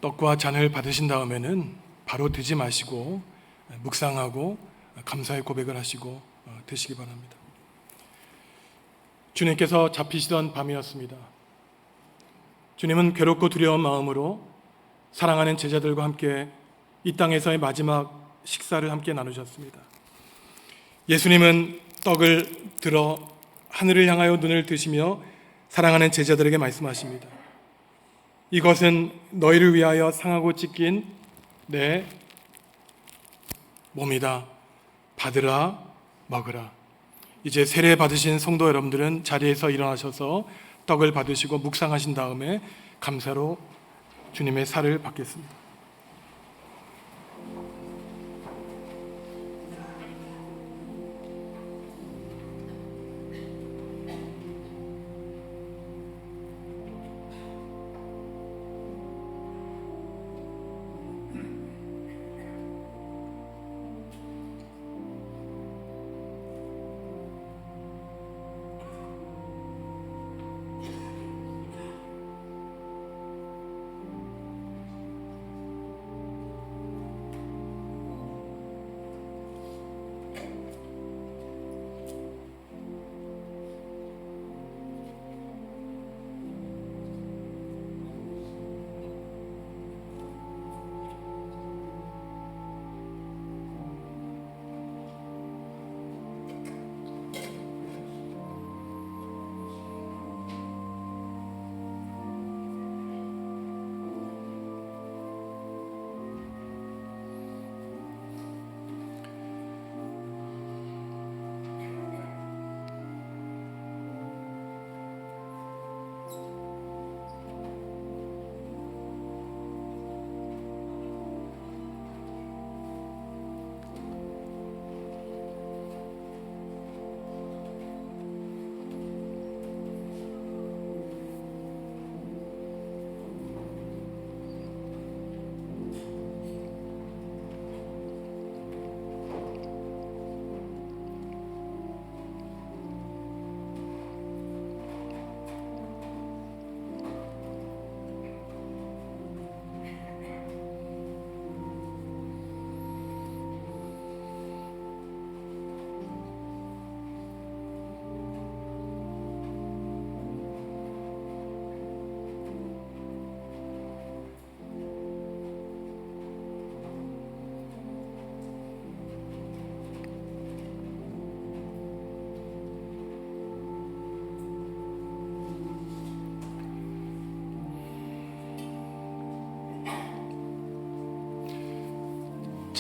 떡과 잔을 받으신 다음에는 바로 드지 마시고 묵상하고 감사의 고백을 하시고 드시기 바랍니다. 주님께서 잡히시던 밤이었습니다. 주님은 괴롭고 두려운 마음으로 사랑하는 제자들과 함께 이 땅에서의 마지막 식사를 함께 나누셨습니다. 예수님은 떡을 들어 하늘을 향하여 눈을 뜨시며 사랑하는 제자들에게 말씀하십니다. 이것은 너희를 위하여 상하고 찢긴 내 몸이다. 받으라, 먹으라. 이제 세례 받으신 성도 여러분들은 자리에서 일어나셔서 떡을 받으시고 묵상하신 다음에 감사로 주님의 살을 받겠습니다.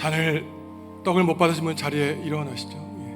잔을 떡을 못 받으신 분 자리에 일어나시죠. 예.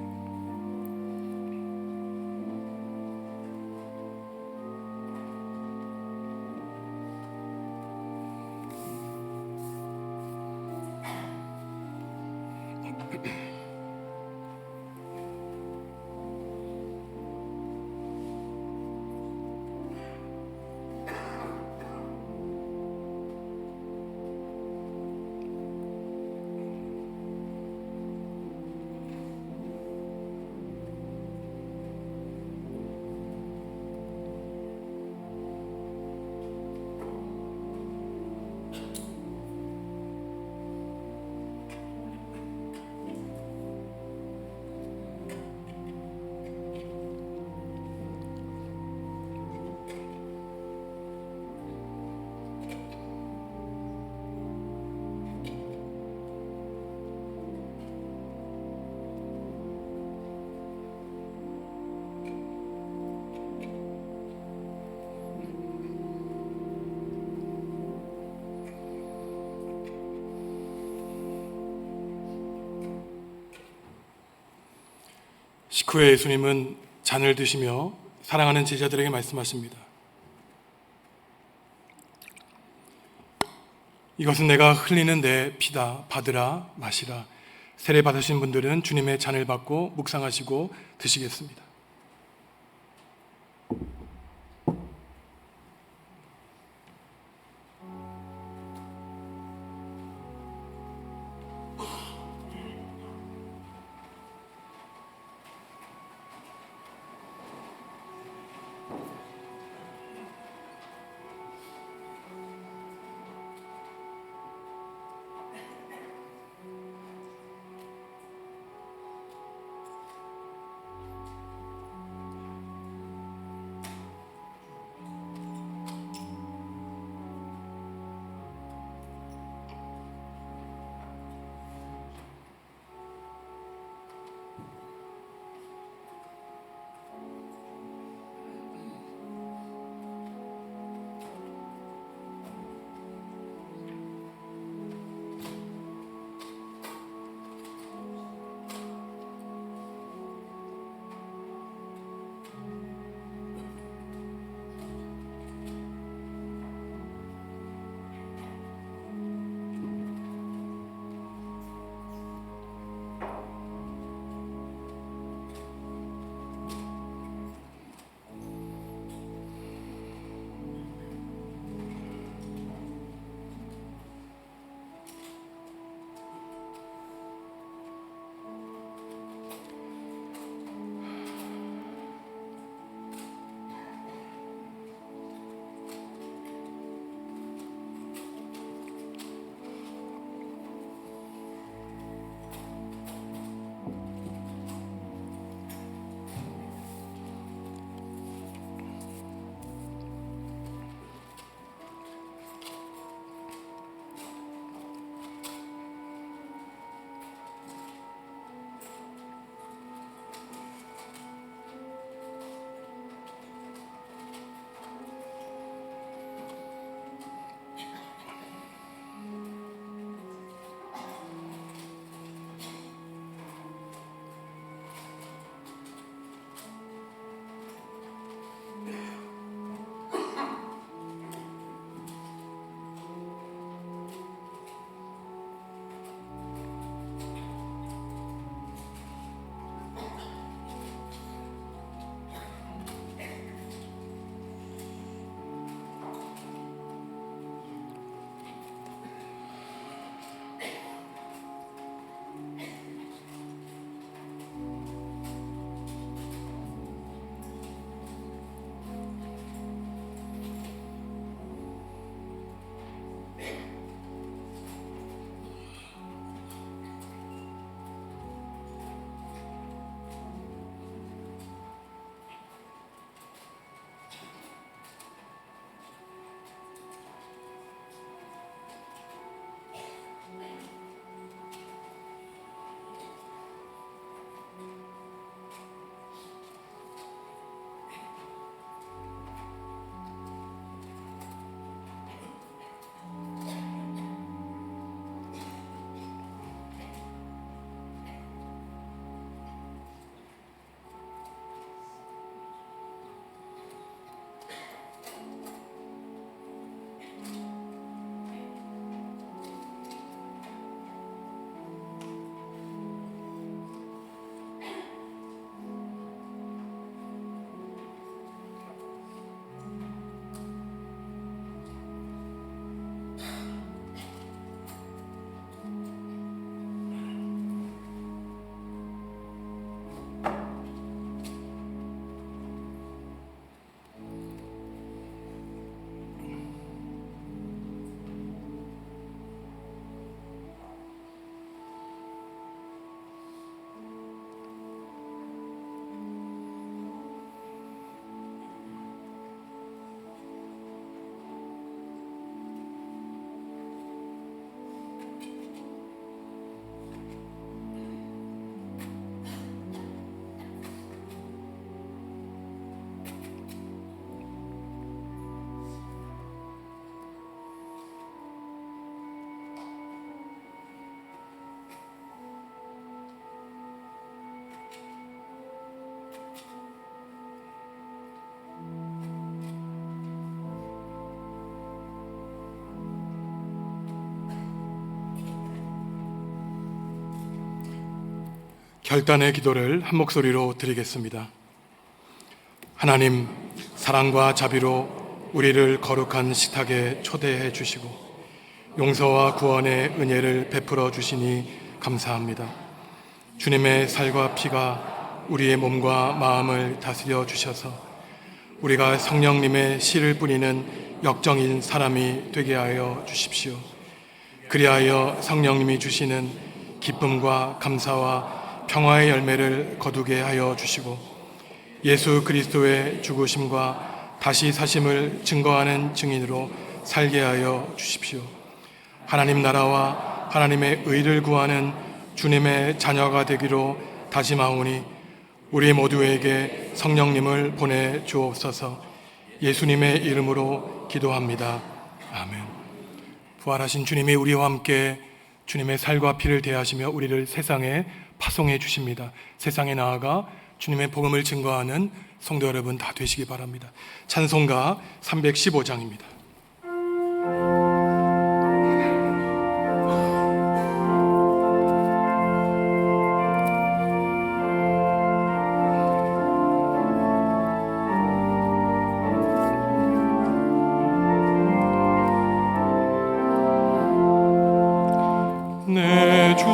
식후에 예수님은 잔을 드시며 사랑하는 제자들에게 말씀하십니다. 이것은 내가 흘리는 내 피다. 받으라, 마시라. 세례 받으신 분들은 주님의 잔을 받고 묵상하시고 드시겠습니다. 결단의 기도를 한 목소리로 드리겠습니다. 하나님, 사랑과 자비로 우리를 거룩한 식탁에 초대해 주시고 용서와 구원의 은혜를 베풀어 주시니 감사합니다. 주님의 살과 피가 우리의 몸과 마음을 다스려 주셔서 우리가 성령님의 씨를 뿌리는 역정인 사람이 되게 하여 주십시오. 그리하여 성령님이 주시는 기쁨과 감사와 평화의 열매를 거두게 하여 주시고 예수 그리스도의 죽으심과 다시 사심을 증거하는 증인으로 살게 하여 주십시오. 하나님 나라와 하나님의 의를 구하는 주님의 자녀가 되기로 다짐하오니 우리 모두에게 성령님을 보내 주옵소서. 예수님의 이름으로 기도합니다. 아멘. 부활하신 주님이 우리와 함께 주님의 살과 피를 대하시며 우리를 세상에 파송해 주십니다. 세상에 나아가 주님의 복음을 증거하는 성도 여러분 다 되시기 바랍니다. 찬송가 315장입니다. 내 주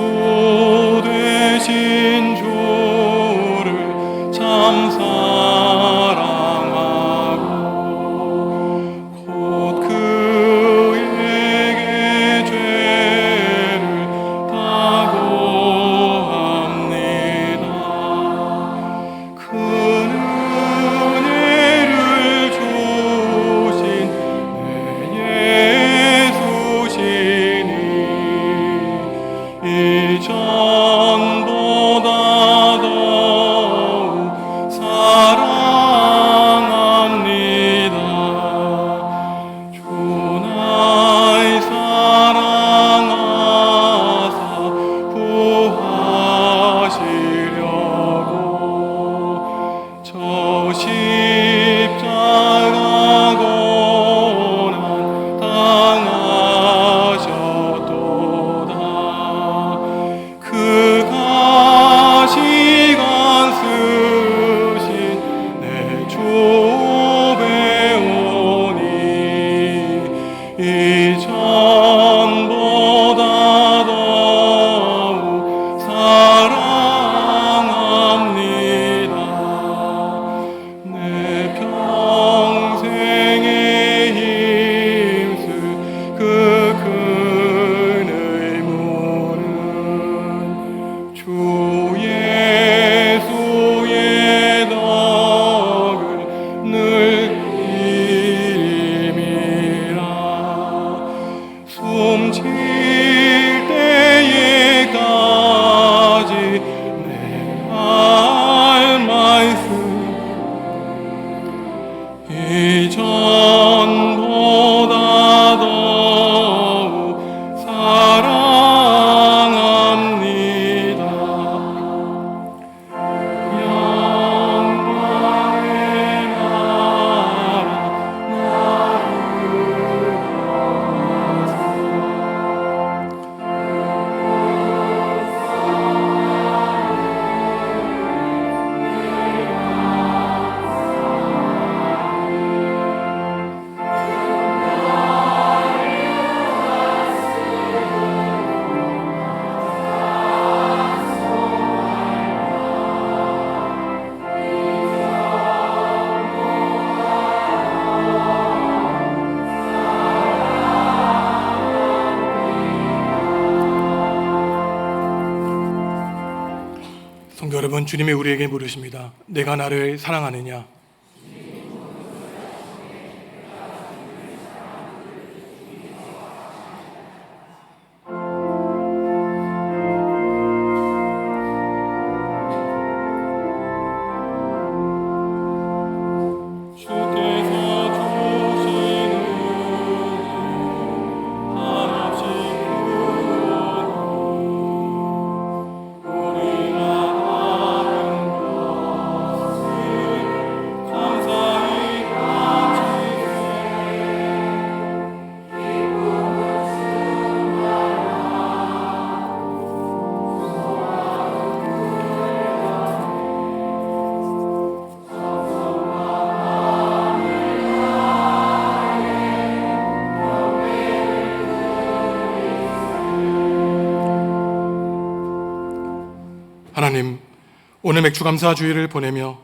되신 주를 참 사랑하고 곧 그에게 죄를 다고합니다. 그 은혜를 주신 내 예수시니 이전보다 더욱 사랑합니다. 주 나의 사랑하사 구하시려고 저 십자가 고난 당하셨도다. 그가 시간 쓰신 내 주 배우니 이전보다 더욱 사랑합니다. 내 평생에 힘쓸 그 큰 의무는 주 예수의 덕을 늘 이름이라. 숨질 때에까지 내 할 말씀 이전보다 더욱 사랑합니다. 영광의 나라 성도 여러분, 주님이 우리에게 물으십니다. 내가 나를 사랑하느냐? 하나님, 오늘 맥주감사 주일을 보내며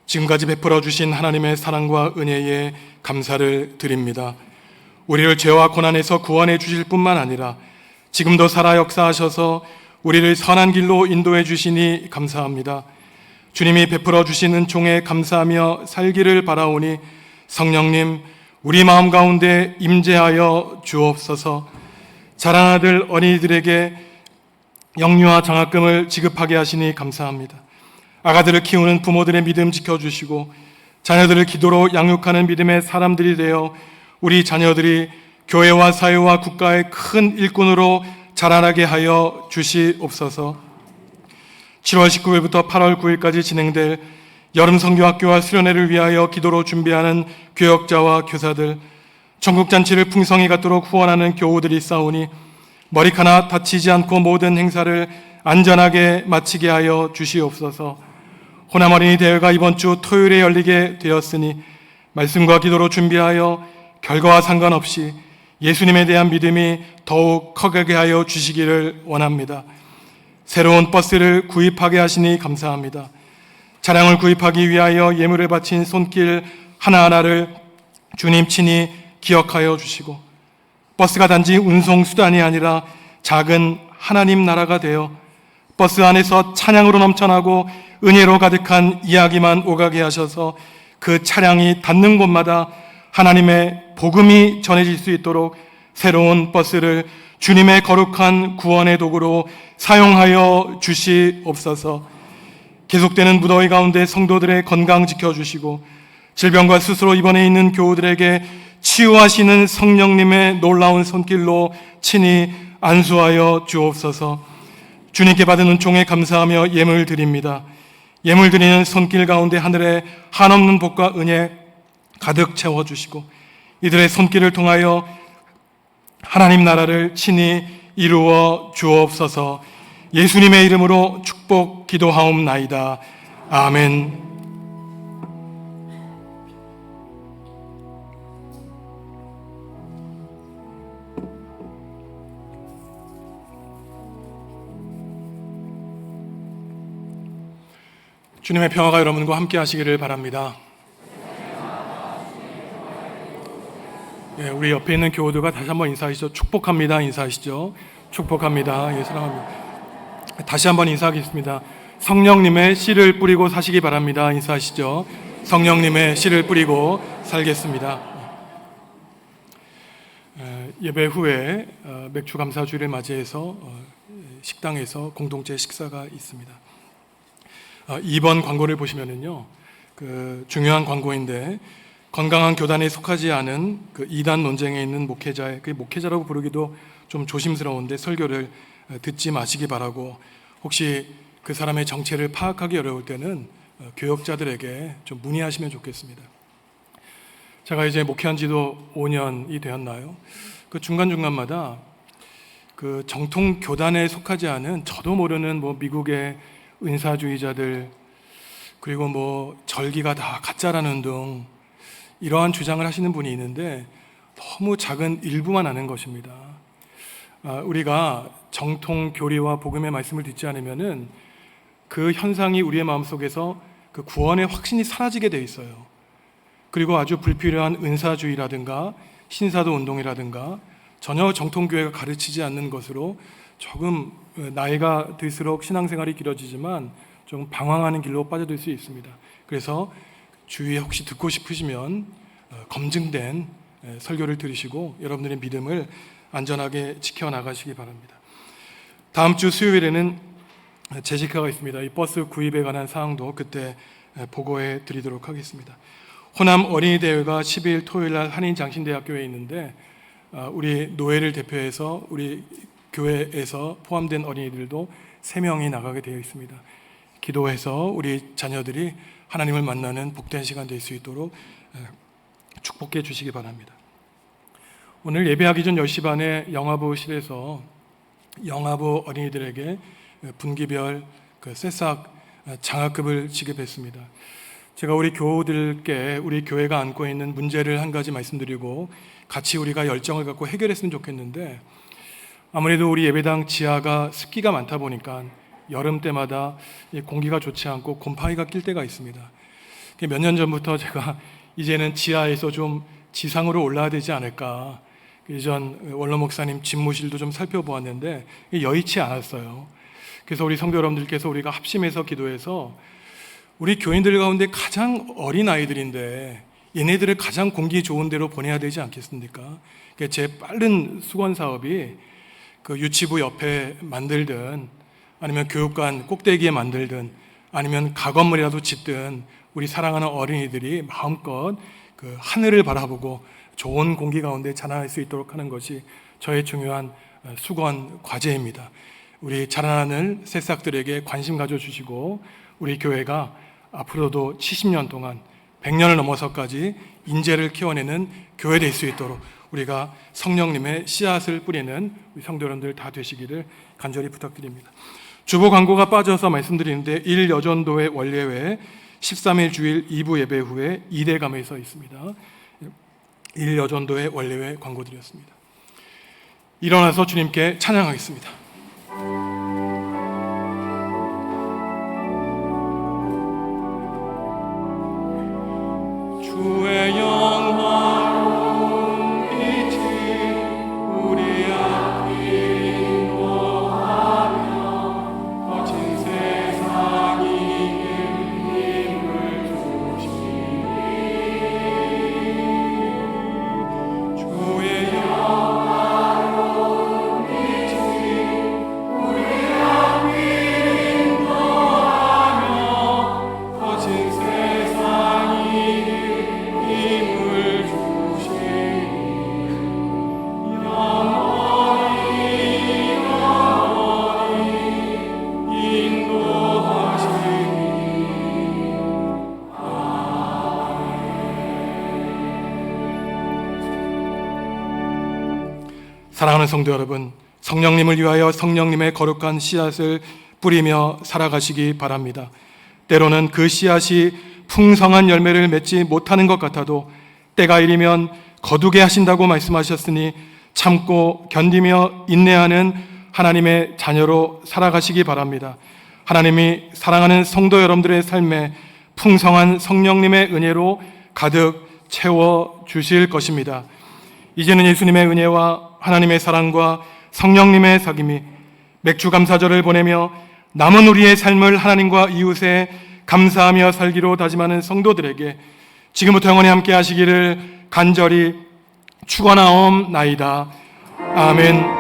지금까지 베풀어 주신 하나님의 사랑과 은혜에 감사를 드립니다. 우리를 죄와 고난에서 구원해 주실 뿐만 아니라 지금도 살아 역사하셔서 우리를 선한 길로 인도해 주시니 감사합니다. 주님이 베풀어 주신 은총에 감사하며 살기를 바라오니 성령님, 우리 마음 가운데 임재하여 주옵소서. 자란 아들 어린이들에게 영유아 장학금을 지급하게 하시니 감사합니다. 아가들을 키우는 부모들의 믿음 지켜주시고 자녀들을 기도로 양육하는 믿음의 사람들이 되어 우리 자녀들이 교회와 사회와 국가의 큰 일꾼으로 자라나게 하여 주시옵소서. 7월 19일부터 8월 9일까지 진행될 여름 성교학교와 수련회를 위하여 기도로 준비하는 교역자와 교사들, 전국잔치를 풍성히 갖도록 후원하는 교우들이 싸우니 머리카락 하나 다치지 않고 모든 행사를 안전하게 마치게 하여 주시옵소서. 호남 어린이 대회가 이번 주 토요일에 열리게 되었으니 말씀과 기도로 준비하여 결과와 상관없이 예수님에 대한 믿음이 더욱 커가게 하여 주시기를 원합니다. 새로운 버스를 구입하게 하시니 감사합니다. 차량을 구입하기 위하여 예물을 바친 손길 하나하나를 주님 친히 기억하여 주시고 버스가 단지 운송수단이 아니라 작은 하나님 나라가 되어 버스 안에서 찬양으로 넘쳐나고 은혜로 가득한 이야기만 오가게 하셔서 그 차량이 닿는 곳마다 하나님의 복음이 전해질 수 있도록 새로운 버스를 주님의 거룩한 구원의 도구로 사용하여 주시옵소서. 계속되는 무더위 가운데 성도들의 건강 지켜주시고 질병과 스스로 입원해 있는 교우들에게 치유하시는 성령님의 놀라운 손길로 친히 안수하여 주옵소서. 주님께 받은 은총에 감사하며 예물 드립니다. 예물 드리는 손길 가운데 하늘에 한없는 복과 은혜 가득 채워주시고 이들의 손길을 통하여 하나님 나라를 친히 이루어 주옵소서. 예수님의 이름으로 축복 기도하옵나이다. 아멘. 주님의 평화가 여러분과 함께 하시기를 바랍니다. 예, 우리 옆에 있는 교우들과 다시 한번 인사하시죠. 축복합니다. 인사하시죠. 축복합니다. 예, 사랑합니다. 다시 한번 인사하겠습니다. 성령님의 씨를 뿌리고 사시기 바랍니다. 인사하시죠. 성령님의 씨를 뿌리고 살겠습니다. 예배 후에 맥주 감사 주일을 맞이해서 식당에서 공동체 식사가 있습니다. 2번 광고를 보시면은요, 그 중요한 광고인데 건강한 교단에 속하지 않은 그 이단 논쟁에 있는 목회자의, 그 목회자라고 부르기도 좀 조심스러운데 설교를 듣지 마시기 바라고, 혹시 그 사람의 정체를 파악하기 어려울 때는 교역자들에게 좀 문의하시면 좋겠습니다. 제가 이제 목회한 지도 5년이 되었나요? 그 중간중간마다 그 정통 교단에 속하지 않은 저도 모르는 뭐 미국의 은사주의자들, 그리고 뭐 절기가 다 가짜라는 등 이러한 주장을 하시는 분이 있는데 너무 작은 일부만 아는 것입니다. 우리가 정통 교리와 복음의 말씀을 듣지 않으면은 그 현상이 우리의 마음속에서 그 구원의 확신이 사라지게 돼 있어요. 그리고 아주 불필요한 은사주의라든가 신사도 운동이라든가 전혀 정통교회가 가르치지 않는 것으로 조금 나이가 들수록 신앙생활이 길어지지만 좀 방황하는 길로 빠져들 수 있습니다. 그래서 주위에 혹시 듣고 싶으시면 검증된 설교를 들으시고 여러분들의 믿음을 안전하게 지켜나가시기 바랍니다. 다음 주 수요일에는 제시카가 있습니다. 이 버스 구입에 관한 사항도 그때 보고해 드리도록 하겠습니다. 호남 어린이 대회가 12일 토요일 날 한인장신대학교에 있는데 우리 노예를 대표해서 우리 교회에서 포함된 어린이들도 3명이 나가게 되어 있습니다. 기도해서 우리 자녀들이 하나님을 만나는 복된 시간 될 수 있도록 축복해 주시기 바랍니다. 오늘 예배하기 전 10시 반에 영화부실에서 영화부 어린이들에게 분기별 그 새싹 장학금을 지급했습니다. 제가 우리 교우들께 우리 교회가 안고 있는 문제를 한 가지 말씀드리고 같이 우리가 열정을 갖고 해결했으면 좋겠는데, 아무래도 우리 예배당 지하가 습기가 많다 보니까 여름 때마다 이 공기가 좋지 않고 곰팡이가 낄 때가 있습니다. 몇 년 전부터 제가 이제는 지하에서 좀 지상으로 올라야 되지 않을까, 이전 원로 목사님 집무실도 좀 살펴보았는데 여의치 않았어요. 그래서 우리 성도 여러분들께서 우리가 합심해서 기도해서 우리 교인들 가운데 가장 어린 아이들인데 얘네들을 가장 공기 좋은 데로 보내야 되지 않겠습니까? 제 빠른 수건 사업이 그 유치부 옆에 만들든 아니면 교육관 꼭대기에 만들든 아니면 가건물이라도 짓든 우리 사랑하는 어린이들이 마음껏 그 하늘을 바라보고 좋은 공기 가운데 자라날 수 있도록 하는 것이 저의 중요한 수건 과제입니다. 우리 자라나는 새싹들에게 관심 가져주시고 우리 교회가 앞으로도 70년 동안 100년을 넘어서까지 인재를 키워내는 교회 될 수 있도록 우리가 성령님의 씨앗을 뿌리는 우리 성도 여러분들 다 되시기를 간절히 부탁드립니다. 주보 광고가 빠져서 말씀드리는데 1여전도회 원례회 13일 주일 2부 예배 후에 2대감에 서 있습니다. 1여전도회 원례회 광고 드렸습니다. 일어나서 주님께 찬양하겠습니다. 주의 영광 빛이 우리 앞 인도하며 거친 세상이 힘을 주시니 주의 영광 빛이 우리 앞 인도하며 거친 세상이 힘을 주시니 영원히 인도하시니. 사랑하는 성도 여러분, 성령님을 위하여 성령님의 거룩한 씨앗을 뿌리며 살아가시기 바랍니다. 때로는 그 씨앗이 풍성한 열매를 맺지 못하는 것 같아도 때가 이르면 거두게 하신다고 말씀하셨으니 참고 견디며 인내하는 하나님의 자녀로 살아가시기 바랍니다. 하나님이 사랑하는 성도 여러분들의 삶에 풍성한 성령님의 은혜로 가득 채워 주실 것입니다. 이제는 예수님의 은혜와 하나님의 사랑과 성령님의 사귐이 맥주 감사절을 보내며 남은 우리의 삶을 하나님과 이웃에 감사하며 살기로 다짐하는 성도들에게 지금부터 영원히 함께 하시기를 간절히 축원하옵나이다. 아멘.